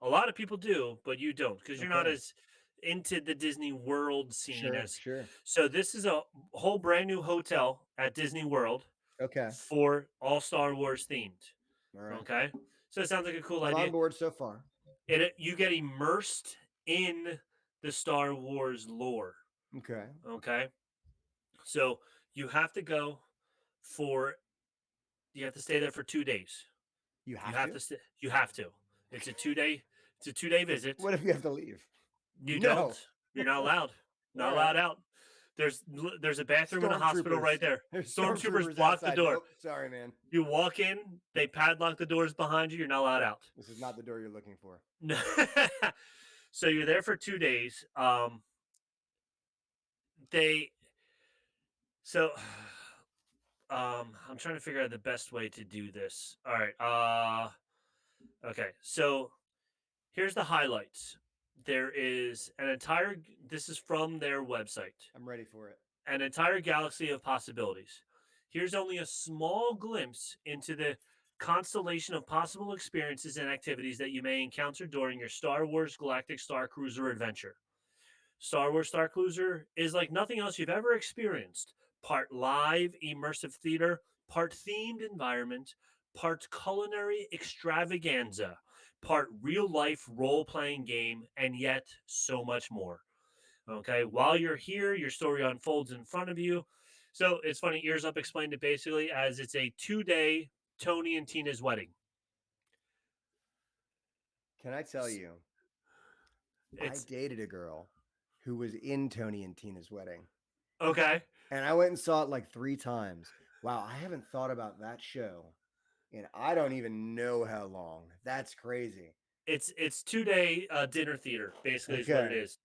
S2: A lot of people do, but you don't, because you're not as into the Disney World scene
S1: Sure.
S2: So this is a whole brand new hotel at Disney World.
S1: Okay.
S2: For all Star Wars themed.
S1: All right.
S2: Okay. So it sounds like a cool
S1: I'm
S2: idea.
S1: on board so far.
S2: You get immersed in the Star Wars lore.
S1: Okay.
S2: Okay. So you have to go you have to stay there for 2 days.
S1: You have to
S2: stay. You have to. It's a 2-day visit.
S1: What if you have to leave?
S2: You don't. You're not allowed. Not allowed out. There's a bathroom in a hospital right there. Stormtroopers block the door.
S1: Oh, sorry, man.
S2: You walk in, they padlock the doors behind you. You're not allowed out.
S1: This is not the door you're looking for.
S2: So you're there for 2 days. I'm trying to figure out the best way to do this. All right. Okay. So here's the highlights. There is this is from their website.
S1: I'm ready for it.
S2: An entire galaxy of possibilities. Here's only a small glimpse into the constellation of possible experiences and activities that you may encounter during your Star Wars Galactic Star Cruiser adventure. Star Wars Star Cruiser is like nothing else you've ever experienced. Part live, immersive theater, part themed environment, part culinary extravaganza, part real-life role-playing game, and yet so much more. Okay, while you're here, your story unfolds in front of you. So it's funny, Ears Up explained it basically as it's a 2-day Tony and Tina's wedding.
S1: Can I tell you, I dated a girl who was in Tony and Tina's wedding.
S2: Okay.
S1: And I went and saw it like 3 times. Wow, I haven't thought about that show and I don't even know how long. That's crazy.
S2: It's 2-day dinner theater, basically is what it is.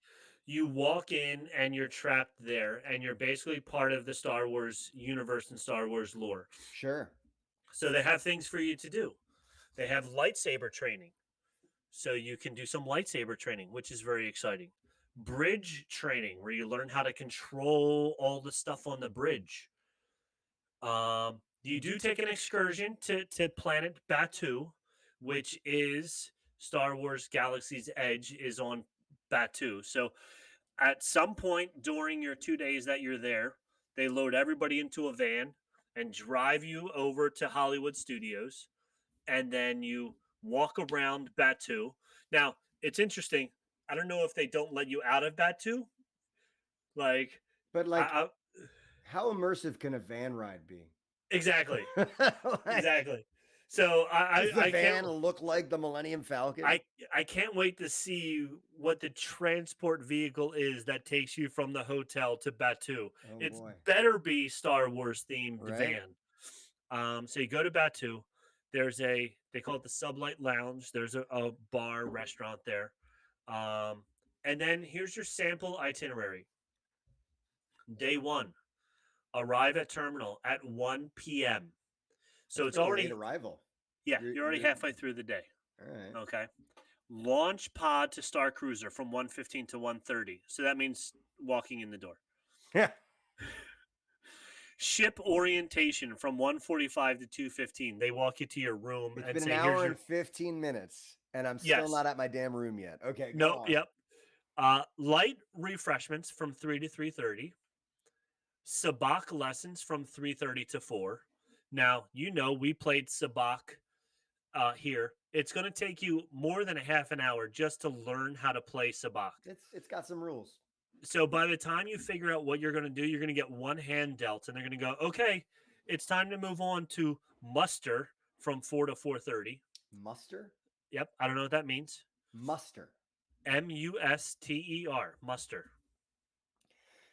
S2: You walk in and you're trapped there, and you're basically part of the Star Wars universe and Star Wars lore.
S1: Sure.
S2: So they have things for you to do. They have lightsaber training. So you can do some lightsaber training, which is very exciting. Bridge training, where you learn how to control all the stuff on the bridge. You do take an excursion to planet Batu, which is Star Wars Galaxy's Edge, is on Batu. So at some point during your 2 days that you're there, they load everybody into a van and drive you over to Hollywood Studios, and then you walk around Batu. Now, it's interesting. I don't know if they don't let you out of Batu. Like,
S1: but how immersive can a van ride be?
S2: Exactly. Exactly. So
S1: does the van look like the Millennium Falcon?
S2: I can't wait to see what the transport vehicle is that takes you from the hotel to Batu. It's better be Star Wars themed van. So you go to Batu. They call it the Sublight Lounge. There's a bar restaurant there. And then here's your sample itinerary. Day 1, arrive at terminal at 1 p.m. So it's already
S1: late arrival.
S2: Yeah, you're already halfway through the day.
S1: All right.
S2: Okay. Launch pod to Star Cruiser from 1:15 to 1:30. So that means walking in the door.
S1: Yeah.
S2: Ship orientation from 1:45 to 2:15. They walk you to your room.
S1: It's been an hour and 15 minutes, and I'm still not at my damn room yet. Okay.
S2: No. Yep. Light refreshments from 3 to 3:30. Sabak lessons from 3:30 to 4. Now, we played Sabak here. It's going to take you more than a half an hour just to learn how to play Sabak.
S1: It's got some rules.
S2: So by the time you figure out what you're going to do, you're going to get one hand dealt, and they're going to go, okay, it's time to move on to muster from 4 to 4:30.
S1: Muster?
S2: Yep. I don't know what that means.
S1: Muster.
S2: M-U-S-T-E-R. Muster.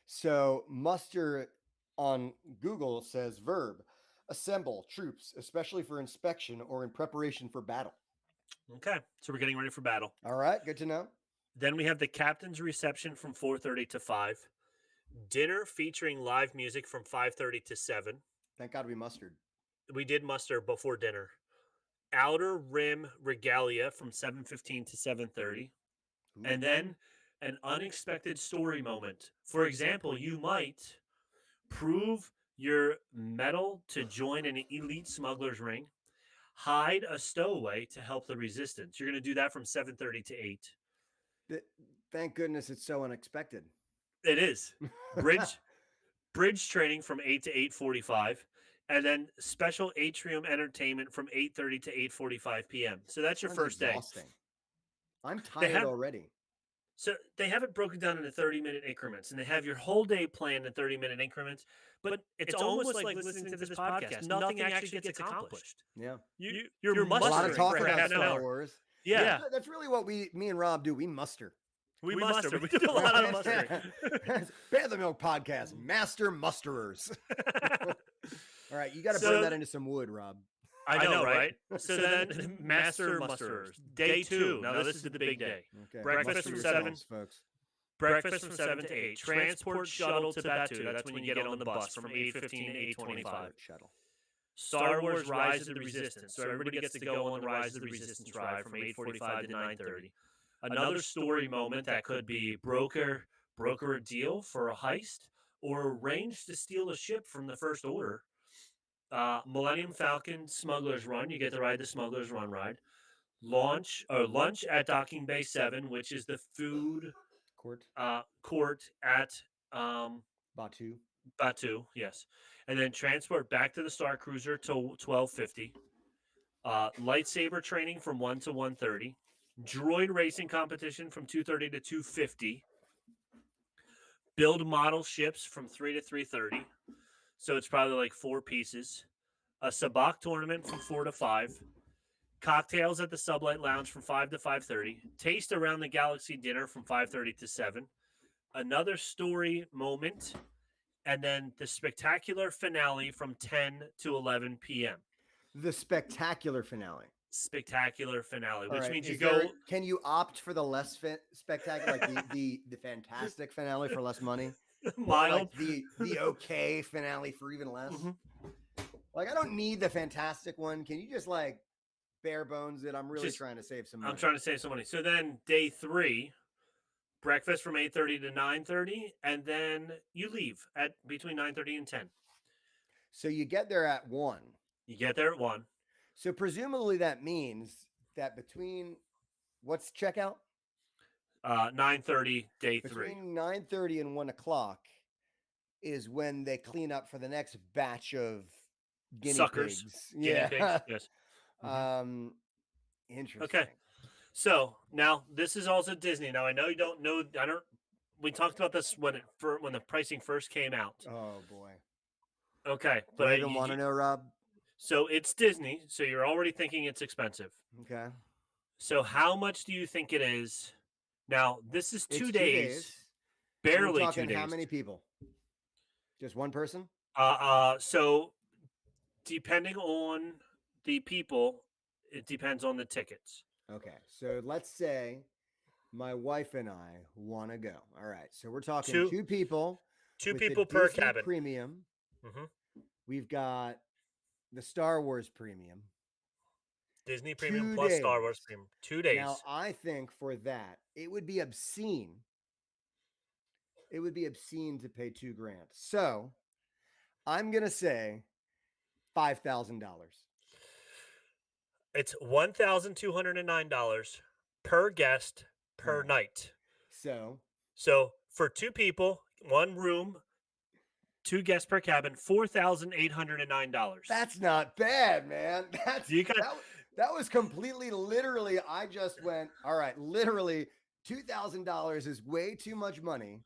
S1: So muster on Google says verb. Assemble troops, especially for inspection or in preparation for battle.
S2: Okay, so we're getting ready for battle.
S1: All right, good to know.
S2: Then we have the captain's reception from 4:30 to 5. Dinner featuring live music from 5:30 to 7.
S1: Thank God we mustered.
S2: We did muster before dinner. Outer Rim regalia from 7:15 to 7:30. And then an unexpected story moment. For example, you might prove your metal to join an elite smugglers ring, hide a stowaway to help the resistance. You're going to do that from 7:30 to 8.
S1: Thank goodness it's so unexpected.
S2: It is. Bridge training from 8 to 8:45, and then special atrium entertainment from 8:30 to 8:45 p.m. So that's your first day.
S1: I'm tired already.
S2: So they have it broken down into 30-minute increments, and they have your whole day planned in 30-minute increments. But it's almost like listening to this podcast. Nothing actually gets accomplished.
S1: Yeah.
S2: You're
S1: a lot of talk about Star Wars.
S2: Yeah.
S1: That's really what me and Rob do. We muster.
S2: We muster. We do a lot of mustering.
S1: Bantha Milk Podcast, Master Musterers. All right, you got to burn that into some wood, Rob.
S2: I know, right? So then, Master Musterers, day 2. Now this is the big day.
S1: Okay.
S2: Breakfast from 7,
S1: folks.
S2: Breakfast from 7 to 8. Transport shuttle to Batu. That's when you get on the bus from 8:15 to 8:25.
S1: Shuttle.
S2: Star Wars Rise of the Resistance. So everybody gets to go on the Rise of the Resistance ride from 8:45 to 9:30. Another story moment that could be broker a deal for a heist or arrange to steal a ship from the First Order. Millennium Falcon Smugglers Run. You get to ride the Smugglers Run ride. Lunch at Docking Bay 7, which is the food court at Batu, yes. And then transport back to the Star Cruiser till 12:50. Lightsaber training from 1 to 1:30. Droid racing competition from 2:30 to 2:50. Build model ships from 3 to 3:30. So it's probably like 4 pieces. A Sabak tournament from 4 to 5. Cocktails at the Sublight Lounge from 5 to 5:30. Taste Around the Galaxy dinner from 5:30 to 7. Another story moment. And then the spectacular finale from 10 to 11 p.m.
S1: The spectacular finale.
S2: Spectacular finale, which means you
S1: go. Can you opt for the less spectacular, like the fantastic finale for less money?
S2: Mild.
S1: Like the okay finale for even less. Mm-hmm. Like, I don't need the fantastic one. Can you just like bare bones it? I'm really trying to save some money.
S2: I'm trying to save some money. So then day 3, breakfast from 8:30 to 9:30, and then you leave at between 9:30 and 10.
S1: So you get there at 1.
S2: You get there at 1.
S1: So presumably that means that between what's checkout?
S2: 9:30, day 3.
S1: Between 9:30 and 1 o'clock is when they clean up for the next batch of guinea
S2: Suckers.
S1: pigs.
S2: Guinea pigs, yes.
S1: Interesting.
S2: Okay. So now this is also Disney. Now I know you don't know. We talked about this when the pricing first came out.
S1: Oh boy.
S2: Okay,
S1: but I don't want to know, Rob.
S2: So it's Disney. So you're already thinking it's expensive.
S1: Okay.
S2: So how much do you think it is? Now this is 2 days.
S1: Barely
S2: We're talking
S1: 2 days. How many people? Just one person?
S2: So depending on the people, it depends on the tickets.
S1: Okay. So let's say my wife and I want to go. All right. So we're talking two people.
S2: 2 people per
S1: Disney
S2: cabin.
S1: Premium.
S2: Mm-hmm.
S1: We've got the Star Wars Premium.
S2: Disney Premium plus days. Star Wars Premium. 2 days.
S1: Now, I think for that, it would be obscene. It would be obscene to pay $2,000. So I'm going to say $5,000.
S2: It's $1,209 per guest per night. So for 2 people, 1 room, 2 guests per cabin, $4,809.
S1: That's not bad, man. That was completely literally. I just went, all right, literally $2,000 is way too much money.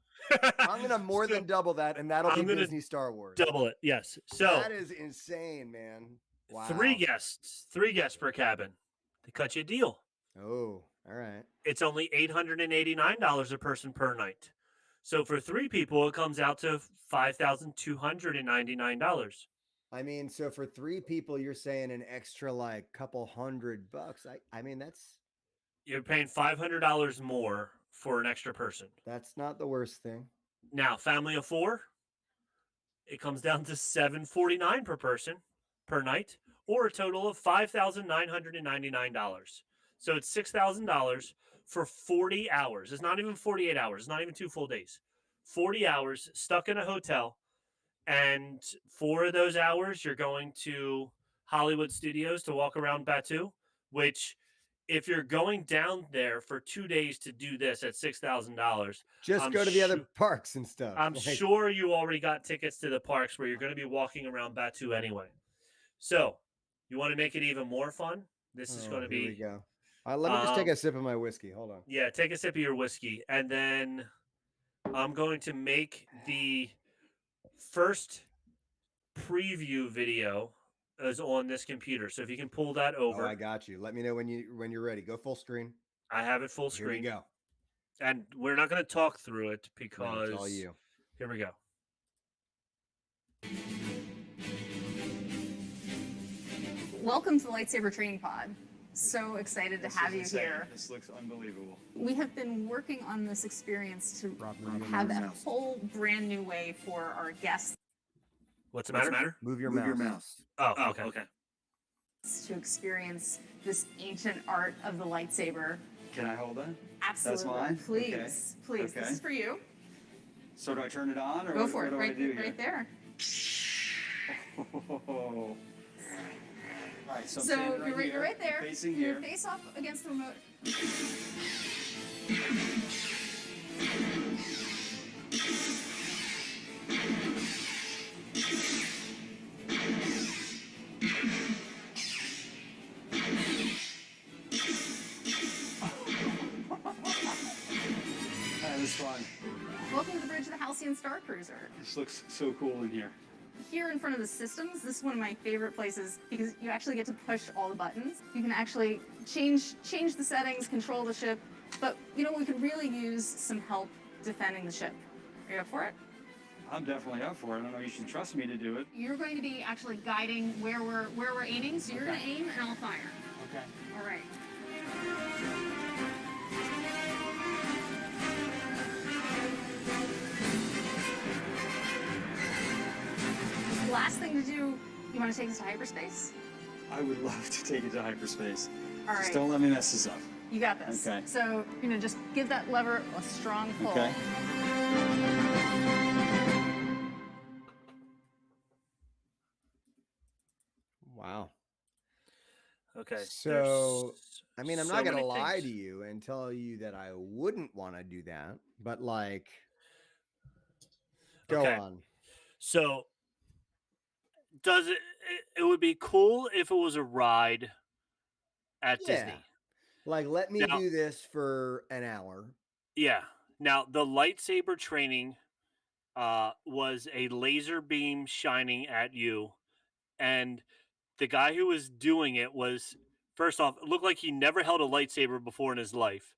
S1: I'm going to more than double that, and that'll be Disney Star Wars.
S2: Double it, yes. So
S1: that is insane, man. Wow.
S2: 3 guests per cabin. They cut you a deal.
S1: Oh, all right.
S2: It's only $889 a person per night. So for 3 people, it comes out to $5,299.
S1: I mean, so for 3 people, you're saying an extra like couple $100. I mean,
S2: you're paying $500 more for an extra person.
S1: That's not the worst thing.
S2: Now, family of 4, it comes down to $749 per person per night, or a total of $5,999. So it's $6,000 for 40 hours. It's not even 48 hours. It's not even 2 full days. 40 hours stuck in a hotel. And 4 of those hours, you're going to Hollywood Studios to walk around Batuu, which if you're going down there for 2 days to do this at $6,000,
S1: just go to the other parks and stuff.
S2: I'm sure you already got tickets to the parks where you're going to be walking around Batuu anyway. So you want to make it even more fun? This is going to be.
S1: Here we go. Let me just take a sip of my whiskey. Hold on.
S2: Yeah, take a sip of your whiskey. And then I'm going to make the first preview video is on this computer. So if you can pull that over.
S1: Oh, I got you. Let me know when you're ready. Go full screen.
S2: I have it full screen.
S1: Here we go.
S2: And we're not going to talk through it because
S1: it's all you.
S2: Here we go.
S6: Welcome to the Lightsaber Training Pod. So excited to have you here.
S7: This looks unbelievable.
S6: We have been working on this experience to have a whole brand new way for our guests.
S2: What's the matter?
S1: Move your mouse.
S2: Oh, okay.
S6: To experience this ancient art of the lightsaber.
S7: Can I hold that?
S6: Absolutely.
S7: That's mine?
S6: Please.
S7: Okay.
S6: This is for you.
S7: So do I turn it on or
S6: go for it?
S7: What do I do here?
S6: Right there.
S7: Oh. All right, so
S6: you're right there.
S7: Facing
S6: your
S7: here.
S6: face off against the remote.
S7: That was fun.
S6: Welcome to the bridge of the Halcyon Star Cruiser.
S7: This looks so cool in here.
S6: Here in front of the systems, this is one of my favorite places because you actually get to push all the buttons. You can actually change the settings, control the ship, but we could really use some help defending the ship. Are you up for it?
S7: I'm definitely up for it. I don't know, you should trust me to do it.
S6: You're going to be actually guiding where we're aiming, so you're going to aim and I'll fire.
S7: Okay.
S6: All right. Last thing to do, you want to take us to hyperspace?
S7: I would love to take it to hyperspace.
S6: All right.
S7: Just don't let me mess this up.
S6: You got this.
S7: Okay.
S6: So, just give that lever a strong pull.
S7: Okay.
S1: Wow.
S2: Okay.
S1: So I mean, I'm
S2: so
S1: not going to
S2: many
S1: lie
S2: things.
S1: to you and tell you that I wouldn't want to do that, but like, go
S2: Okay.
S1: on.
S2: So does it would be cool if it was a ride at
S1: Yeah.
S2: Disney.
S1: Like, let me
S2: Now-
S1: do this for an hour.
S2: Yeah. Now the lightsaber training was a laser beam shining at you, and the guy who was doing it was, first off, it looked like he never held a lightsaber before in his life.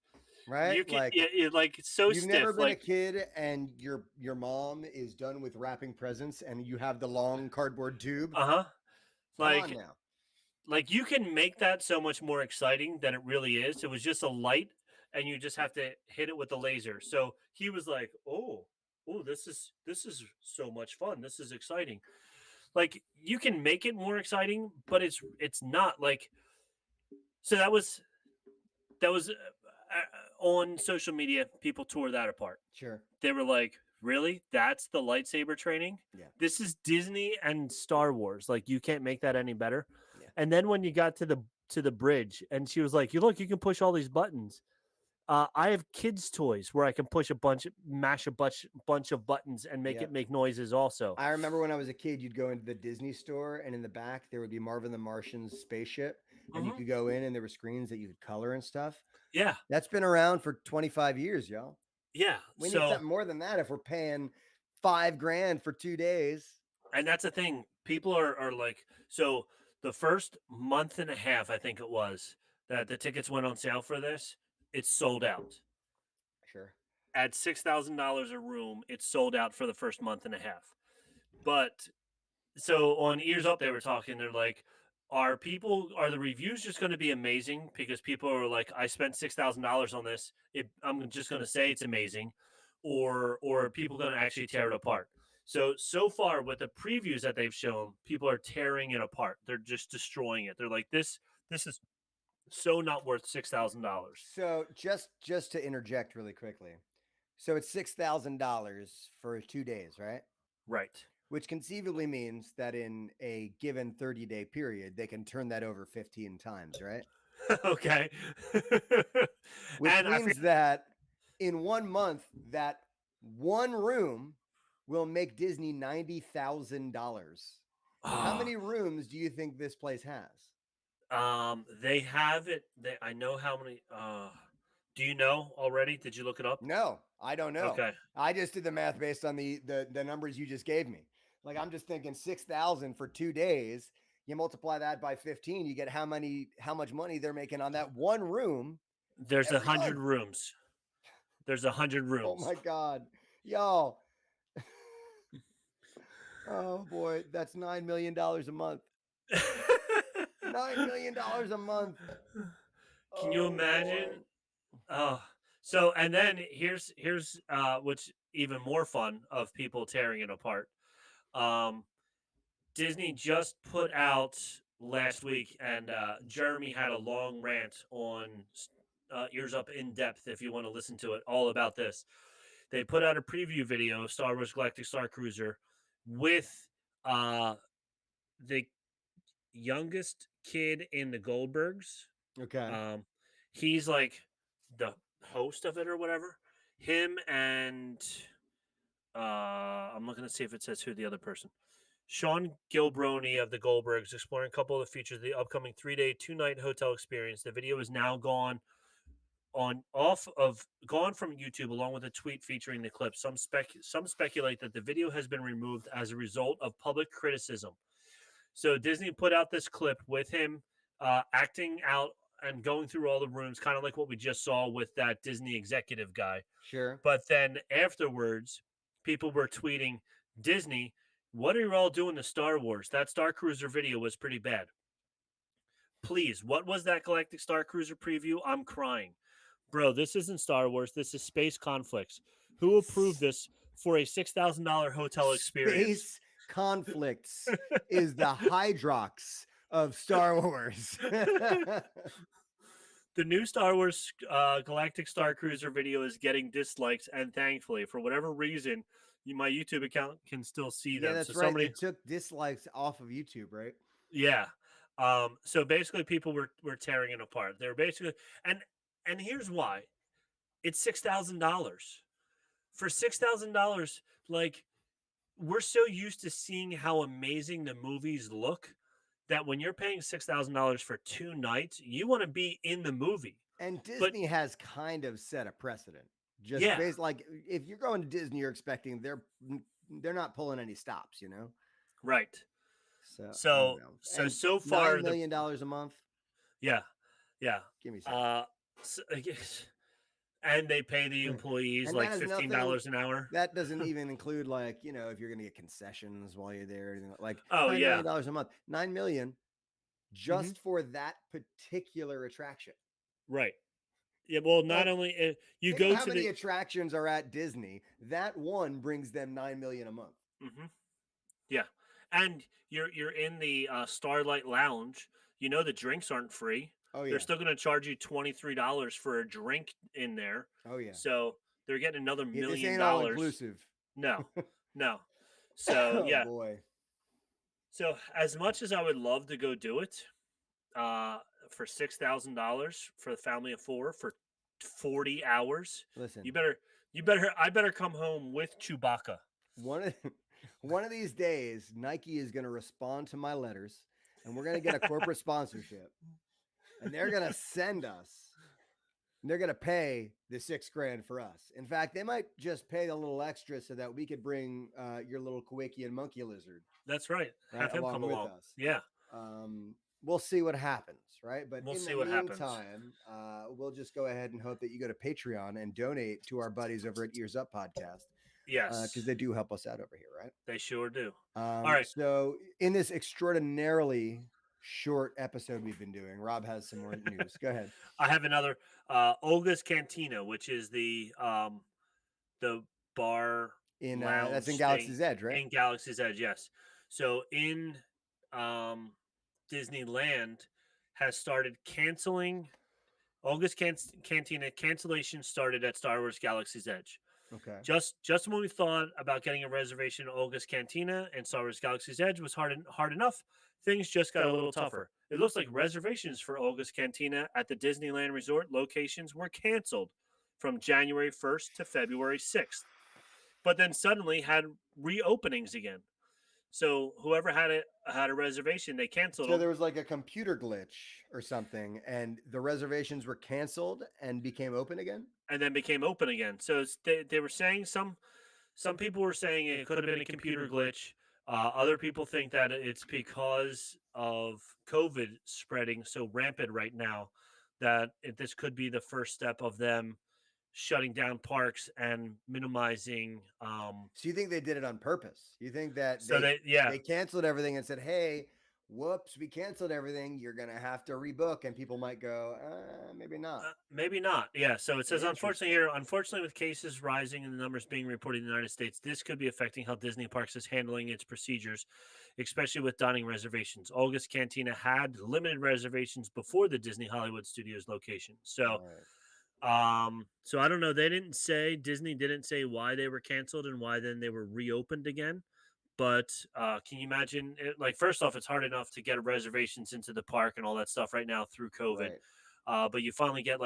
S1: Right?
S2: You can,
S1: Like,
S2: like it's so
S1: you've
S2: stiff.
S1: never been
S2: Like,
S1: a kid and your mom is done with wrapping presents and you have the long cardboard tube.
S2: Come
S1: on now.
S2: like you can make that so much more exciting than it really is. It was just a light, and you just have to hit it with the laser. So he was like, "Oh, this is so much fun. This is exciting." Like you can make it more exciting, but it's not like. So that was on social media. People tore that apart.
S1: Sure.
S2: They were like, "Really? That's the lightsaber training?
S1: Yeah.
S2: This is Disney and Star Wars. Like you can't make that any better."
S1: Yeah.
S2: And then when you got to the bridge, and she was like, "You look, you can push all these buttons." I have kids' toys where I can mash a bunch of buttons and make
S1: Yeah.
S2: it make noises. Also,
S1: I remember when I was a kid, you'd go into the Disney store, and in the back there would be Marvin the Martian's spaceship, and you could go in, and there were screens that you could color and stuff.
S2: Yeah,
S1: That's been around for 25 years, y'all.
S2: yeah.
S1: We need
S2: So,
S1: something more than that if we're paying $5,000 for 2 days.
S2: and that's the thing. People are like, so the first month and a half, I think it was, that the tickets went on sale for this, it's sold out.
S1: Sure.
S2: At $6,000 a room, it's sold out for the first month and a half. But so on Ears Up, they were talking. They're like, are the reviews just going to be amazing because people are like, I spent $6,000 on this. I'm just going to say it's amazing, or are people going to actually tear it apart? So far with the previews that they've shown, people are tearing it apart. They're just destroying it. They're like, this is so not worth $6,000.
S1: So just to interject really quickly. So it's $6,000 for 2 days, right?
S2: Right.
S1: Which conceivably means that in a given 30-day period, they can turn that over 15 times, right?
S2: Okay.
S1: Which
S2: And
S1: means that in 1 month, that one room will make Disney $90,000. How many rooms do you think this place has?
S2: They have it. I know how many. Do you know already? Did you look it up?
S1: No, I don't know.
S2: Okay.
S1: I just did the math based on the numbers you just gave me. Like I'm just thinking 6,000 for 2 days. You multiply that by 15, you get how much money they're making on that one room.
S2: There's
S1: every
S2: 100
S1: month.
S2: rooms. There's 100 rooms.
S1: Oh my God, y'all. Oh boy, that's $9 million a month. $9 million a month.
S2: Can you imagine? Oh, so and then here's what's even more fun of people tearing it apart. Disney just put out last week, and Jeremy had a long rant on Ears Up in depth. If you want to listen to it, all about this. They put out a preview video of Star Wars Galactic Star Cruiser with the youngest kid in the Goldbergs.
S1: Okay.
S2: He's like the host of it or whatever. Him and I'm looking to see if it says who the other person. Sean Gilbroni of the Goldbergs exploring a couple of the features of the upcoming 3-day, 2-night hotel experience. The video is now gone from YouTube along with a tweet featuring the clip. Some speculate that the video has been removed as a result of public criticism. So Disney put out this clip with him acting out and going through all the rooms, kind of like what we just saw with that Disney executive guy.
S1: Sure.
S2: But then afterwards, people were tweeting, Disney, what are you all doing to Star Wars? That Star Cruiser video was pretty bad. Please, what was that Galactic Star Cruiser preview? I'm crying. Bro, this isn't Star Wars. This is Space Conflicts. Who approved this for a $6,000 hotel experience?
S1: Space Conflicts is the Hydrox of Star Wars.
S2: The new Star Wars Galactic Star Cruiser video is getting dislikes, and thankfully, for whatever reason, my YouTube account can still see them.
S1: Yeah, that's
S2: so
S1: right. They took dislikes off of YouTube, right?
S2: Yeah. So basically, people were tearing it apart. They were basically, and here's why: it's $6,000. For $6,000, like, we're so used to seeing how amazing the movies look that when you're paying $6,000 for 2 nights, you want to be in the movie.
S1: And Disney has kind of set a precedent. Just
S2: Yeah.
S1: based, like, if you're going to Disney, you're expecting they're not pulling any stops, you know?
S2: Right.
S1: So I
S2: So
S1: don't know. And
S2: so far,
S1: $9 million a month.
S2: yeah.
S1: Give me some.
S2: So, I guess, and they pay the employees
S1: And
S2: like
S1: that has
S2: $15 an hour.
S1: That doesn't even include, like, you know, if you're going to get concessions while you're there, anything like
S2: Oh,
S1: $9
S2: yeah.
S1: million a month, $9 million just for that particular attraction.
S2: Right. Yeah. Well, not
S1: Like,
S2: only you
S1: Think
S2: go
S1: of how
S2: to
S1: many
S2: the
S1: attractions are at Disney. That one brings them $9 million a month.
S2: Yeah, and you're in the Starlight Lounge. You know the drinks aren't free.
S1: Oh yeah.
S2: They're still going to charge you $23 for a drink in there.
S1: Oh yeah.
S2: So they're getting another $1 million.
S1: This ain't all inclusive.
S2: No. So
S1: Oh
S2: yeah.
S1: boy.
S2: So as much as I would love to go do it, for $6,000 for the family of 4 for 40 hours,
S1: Listen,
S2: I better come home with Chewbacca.
S1: one of these days, Nike is going to respond to my letters, and we're going to get a corporate sponsorship, and they're going to send us. And they're going to pay the $6,000 for us. In fact, they might just pay a little extra so that we could bring your little Kowikian monkey lizard.
S2: That's right. Have him come
S1: with
S2: along.
S1: us.
S2: Yeah.
S1: We'll see what happens, right? But
S2: we'll
S1: in
S2: see
S1: the
S2: what happens.
S1: meantime, we'll just go ahead and hope that you go to Patreon and donate to our buddies over at Ears Up Podcast.
S2: Yes.
S1: Because they do help us out over here, right?
S2: They sure do.
S1: All
S2: right.
S1: So in this extraordinarily short episode we've been doing, Rob has some more news. Go ahead.
S2: I have another Olga's Cantina, which is the bar
S1: In
S2: lounge
S1: that's in
S2: thing
S1: Galaxy's Edge, right?
S2: in Galaxy's Edge, yes. So in Disneyland has started canceling Olga's Cantina. Cancellation started at Star Wars Galaxy's Edge.
S1: Okay.
S2: Just when we thought about getting a reservation at Olga's Cantina and Star Wars Galaxy's Edge was hard enough, things just got a little tougher. It looks like reservations for Olga's Cantina at the Disneyland Resort locations were canceled from January 1st to February 6th, but then suddenly had reopenings again. So whoever had a reservation, they canceled.
S1: So there was like a computer glitch or something, and the reservations were canceled and became open again.
S2: And then became open again. So they were saying some people were saying it could have been a computer glitch. Other people think that it's because of COVID spreading so rampant right now that this could be the first step of them shutting down parks and minimizing.
S1: So you think they did it on purpose? You think that
S2: they
S1: canceled everything and said, "Hey, whoops, we canceled everything. You're gonna have to rebook," and people might go, "Maybe not."
S2: Maybe not. Yeah. So it says, unfortunately, with cases rising and the numbers being reported in the United States, this could be affecting how Disney Parks is handling its procedures, especially with dining reservations. Olga's Cantina had limited reservations before the Disney Hollywood Studios location. So. So I don't know. Disney didn't say why they were canceled and why then they were reopened again. But can you imagine? First off, it's hard enough to get reservations into the park and all that stuff right now through COVID. Right. But you finally get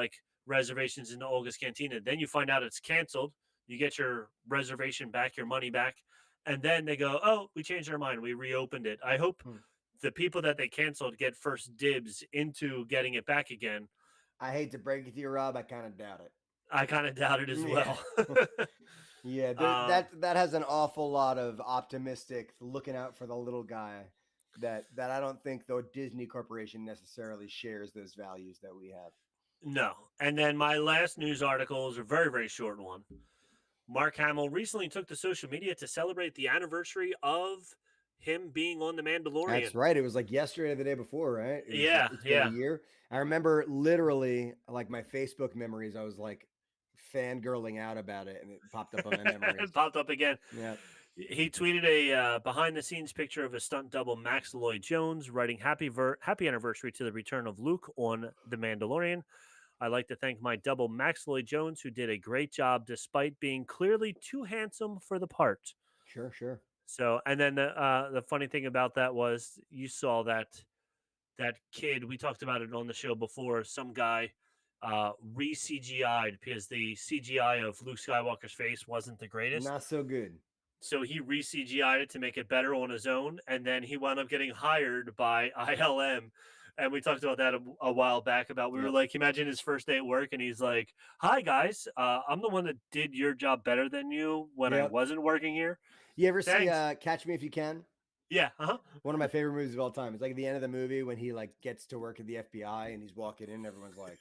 S2: reservations into Olga's Cantina. Then you find out it's canceled. You get your reservation back, your money back, and then they go, "Oh, we changed our mind. We reopened it." I hope the people that they canceled get first dibs into getting it back again.
S1: I hate to break it to you, Rob. I kind of doubt it.
S2: I kind of doubt it as well.
S1: Yeah, that has an awful lot of optimistic looking out for the little guy that I don't think the Disney Corporation necessarily shares those values that we have.
S2: No. And then my last news article is a very, very short one. Mark Hamill recently took to social media to celebrate the anniversary of him being on The Mandalorian.
S1: That's right. It was like yesterday or the day before, right? It's been a year. I remember literally my Facebook memories. I was fangirling out about it, and it popped up on my memories.
S2: It popped up again.
S1: Yeah.
S2: He tweeted a behind-the-scenes picture of his stunt double Max Lloyd-Jones, writing happy anniversary to the return of Luke on The Mandalorian. I'd like to thank my double Max Lloyd-Jones, who did a great job despite being clearly too handsome for the part.
S1: Sure.
S2: So, and then the funny thing about that was you saw that that kid, we talked about it on the show before, some guy re-CGI'd because the CGI of Luke Skywalker's face wasn't the greatest.
S1: Not so good.
S2: So he re-CGI'd it to make it better on his own, and then he wound up getting hired by ILM. And we talked about that a while back about, we were like, imagine his first day at work, and he's like, hi, guys, I'm the one that did your job better than you when I wasn't working here.
S1: You ever see Catch Me If You Can?
S2: Yeah.
S1: One of my favorite movies of all time. It's like at the end of the movie when he like gets to work at the FBI and he's walking in and everyone's like,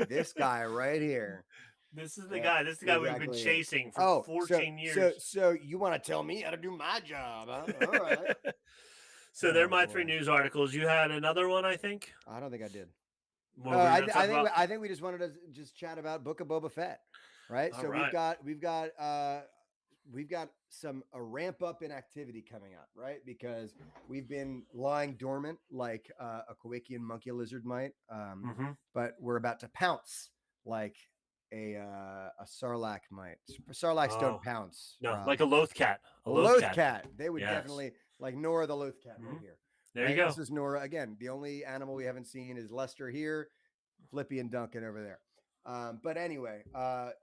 S1: this guy right here.
S2: This is the guy. This is the guy we've been chasing for 14 years.
S1: So you want to tell me how to do my job, huh? All right.
S2: So they're my 3 news articles. You had another one, I think?
S1: I don't think I did.
S2: I
S1: think we just wanted to just chat about Book of Boba Fett, right?
S2: All
S1: so
S2: right.
S1: we've got a ramp up in activity coming up, right? Because we've been lying dormant like a Kowakian monkey lizard might, but we're about to pounce like a sarlacc might. Sarlaccs don't pounce.
S2: No, like a loth cat.
S1: A loth cat. They would definitely, like Nora the loth cat right here.
S2: There you go.
S1: This is Nora. Again, the only animal we haven't seen is Lester here, Flippy and Duncan over there. But anyway,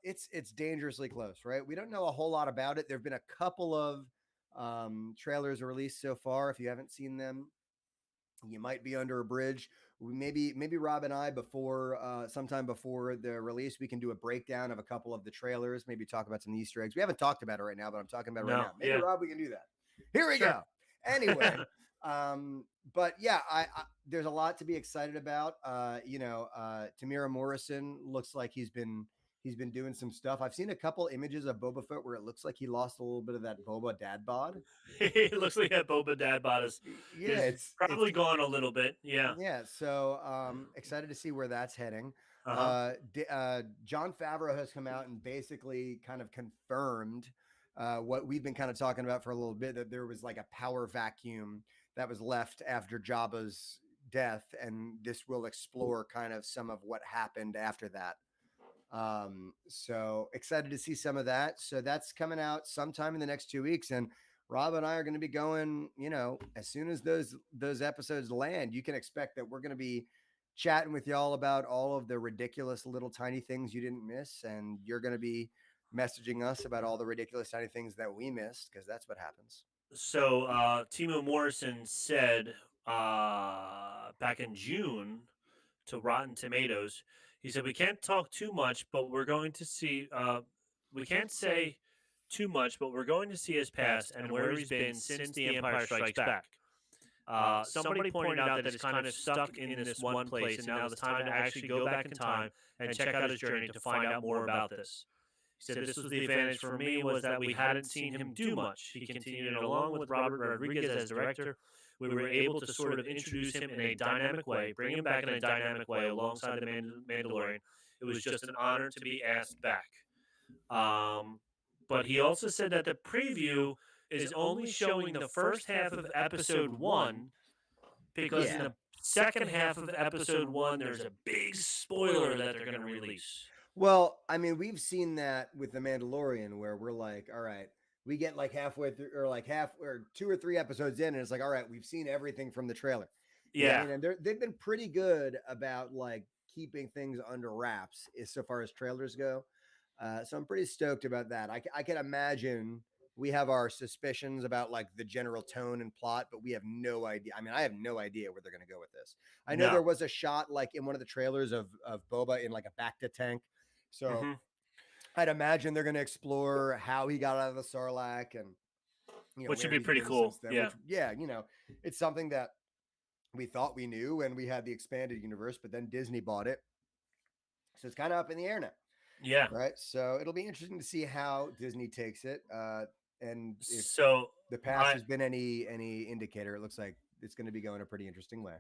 S1: it's dangerously close, right? We don't know a whole lot about it. There have been a couple of trailers released so far. If you haven't seen them, you might be under a bridge. Maybe Rob and I sometime before the release, we can do a breakdown of a couple of the trailers. Maybe talk about some Easter eggs. We haven't talked about it right now, but I'm talking about it right now. Maybe Rob, we can do that. Here we go. Anyway, but yeah, I there's a lot to be excited about. Tamira Morrison looks like he's been doing some stuff. I've seen a couple images of Boba Fett where it looks like he lost a little bit of that Boba dad bod.
S2: It looks like that Boba dad bod is it's probably gone a little bit. Yeah.
S1: Yeah. So excited to see where that's heading. Jon Favreau has come out and basically kind of confirmed what we've been kind of talking about for a little bit, that there was like a power vacuum that was left after Jabba's death, and this will explore kind of some of what happened after that. So excited to see some of that. So that's coming out sometime in the next 2 weeks, and Rob and I are going to be going, as soon as those episodes land, you can expect that we're going to be chatting with y'all about all of the ridiculous little tiny things you didn't miss, and you're going to be messaging us about all the ridiculous tiny things that we missed, because that's what happens.
S2: So Timo Morrison said back in June to Rotten Tomatoes, he said, we can't talk too much, but we're going to see, we can't say too much, but we're going to see his past and where he's been since The Empire Strikes Back. Somebody pointed out that it's kind of stuck in this one place, and now it's time to actually go back in time and check out his journey to find out more about this. He said, this was the advantage for me, was that we hadn't seen him do much. He continued, and along with Robert Rodriguez as director, we were able to sort of introduce him in a dynamic way, bring him back in a dynamic way alongside the Mandalorian. It was just an honor to be asked back. But he also said that the preview is only showing the first half of episode 1, because in the second half of episode 1, there's a big spoiler that they're going to release.
S1: Well, I mean, we've seen that with The Mandalorian, where we're like, all right, we get like halfway through, or like 2 or 3 episodes in, and it's like, all right, we've seen everything from the trailer.
S2: Yeah.
S1: And they've been pretty good about like keeping things under wraps so far as trailers go. So I'm pretty stoked about that. I can imagine we have our suspicions about like the general tone and plot, but we have no idea. I mean, I have no idea where they're going to go with this. I know there was a shot like in one of the trailers of Boba in like a Bacta tank. So I'd imagine they're going to explore how he got out of the Sarlacc, and
S2: which would be pretty cool.
S1: Yeah. It's something that we thought we knew when we had the expanded universe, but then Disney bought it. So it's kind of up in the air now.
S2: Yeah.
S1: Right. So it'll be interesting to see how Disney takes it. And if the past has been any indicator, it looks like it's going to be going a pretty interesting way.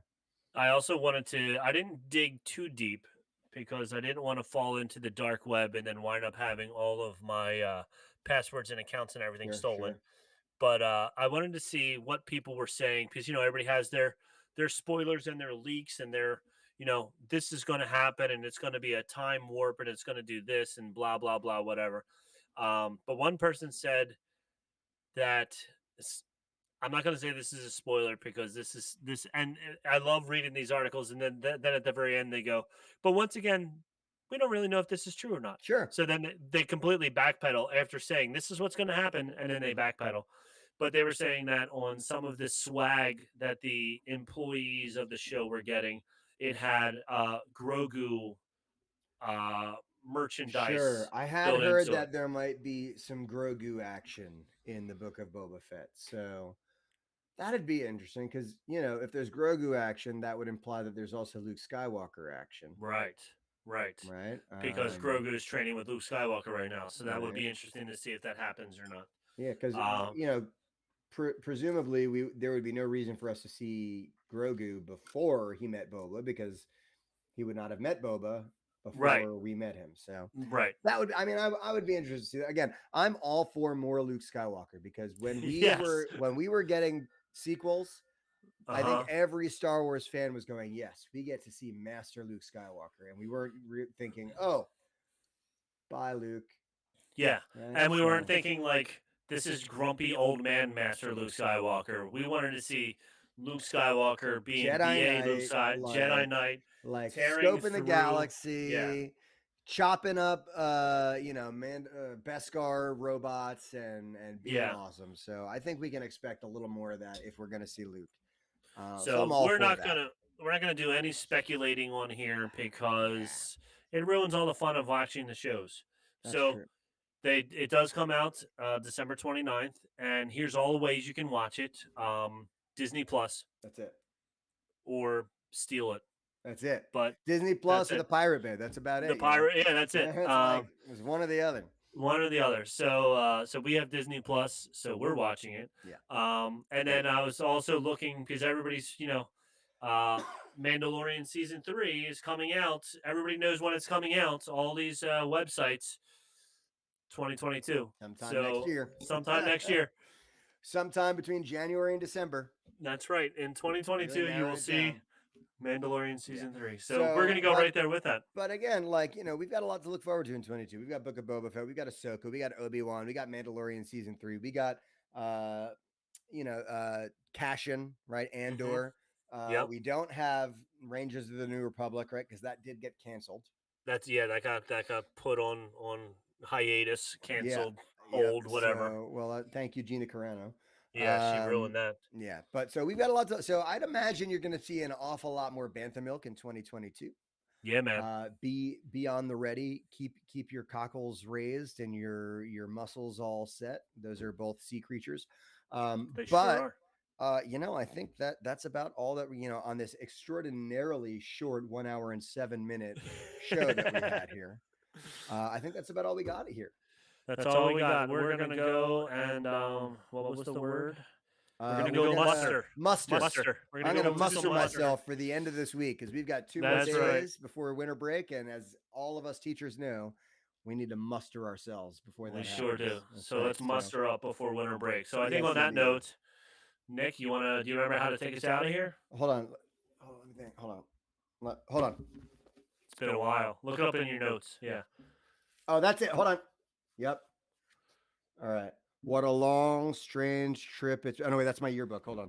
S2: I also I didn't dig too deep, because I didn't want to fall into the dark web and then wind up having all of my passwords and accounts and everything stolen. Sure. But I wanted to see what people were saying, because, everybody has their spoilers and their leaks and their, this is going to happen and it's going to be a time warp and it's going to do this and blah, blah, blah, whatever. But one person said that I'm not going to say this is a spoiler because and I love reading these articles, and then at the very end they go, but once again, we don't really know if this is true or not.
S1: Sure.
S2: So then they completely backpedal after saying this is what's going to happen, and then they backpedal. But they were saying that on some of the swag that the employees of the show were getting, it had Grogu merchandise.
S1: Sure, I had heard that there might be some Grogu action in the Book of Boba Fett, so that'd be interesting because if there's Grogu action, that would imply that there's also Luke Skywalker action.
S2: Right. Because Grogu is training with Luke Skywalker right now, so that would be interesting to see if that happens or not.
S1: Yeah, because presumably there would be no reason for us to see Grogu before he met Boba because he would not have met Boba before we met him. So that would, I would be interested to see that. Again, I'm all for more Luke Skywalker because when we were getting sequels, I think every Star Wars fan was going, yes, we get to see Master Luke Skywalker. And we weren't thinking, oh, bye, Luke.
S2: Yeah. And we weren't thinking like, this is grumpy old man Master Luke Skywalker. We wanted to see Luke Skywalker being Jedi Knight,
S1: like scoping the galaxy, chopping up, Beskar robots and being awesome. So I think we can expect a little more of that if we're going to see Luke.
S2: So we're not gonna do any speculating on here because it ruins all the fun of watching the shows.
S1: That's true.
S2: It does come out December 29th, and here's all the ways you can watch it. Disney Plus.
S1: That's it.
S2: Or steal it.
S1: That's it.
S2: But
S1: Disney Plus or the Pirate Bay. That's about it.
S2: The Pirate, that's it.
S1: It was one or the other.
S2: One or the other. So we have Disney Plus, so we're watching it.
S1: Yeah.
S2: And then I was also looking because everybody's, Mandalorian season 3 is coming out. Everybody knows when it's coming out. All these websites, 2022. Sometime next year.
S1: Sometime between January and December.
S2: That's right. In 2022, you will see Mandalorian season 3. So we're going to go right there with that.
S1: But again, we've got a lot to look forward to in 22. We've got Book of Boba Fett. We got Ahsoka. We got Obi-Wan. We got Mandalorian season 3. We got, Cassian, right? Andor. We don't have Rangers of the New Republic, right? Because that did get canceled.
S2: That got put on hiatus, canceled, whatever.
S1: So, thank you, Gina Carano.
S2: Yeah, she ruined that.
S1: Yeah, but so we've got a lot so I'd imagine you're going to see an awful lot more Bantha Milk in 2022.
S2: Yeah, man.
S1: Be on the ready. Keep your cockles raised and your muscles all set. Those are both sea creatures.
S2: They sure
S1: are. I think that's about all that we, on this extraordinarily short 1 hour and 7 minute show that we had here. I think that's about all we got here.
S2: That's all we got. We're going to go and, what was the word? We're going to go muster.
S1: I'm going to muster myself for the end of this week because we've got 2 more days before winter break. And as all of us teachers know, we need to muster ourselves before that happens.
S2: We sure do. So let's muster up before winter break. So I think on that note, Nick, do you remember how to take us out of here?
S1: Hold on. Let me think. Hold on.
S2: It's been a while. Look it up in your notes. Yeah.
S1: Oh, that's it. Hold on. Yep. All right. What a long, strange trip. Oh, no, wait, that's my yearbook. Hold on.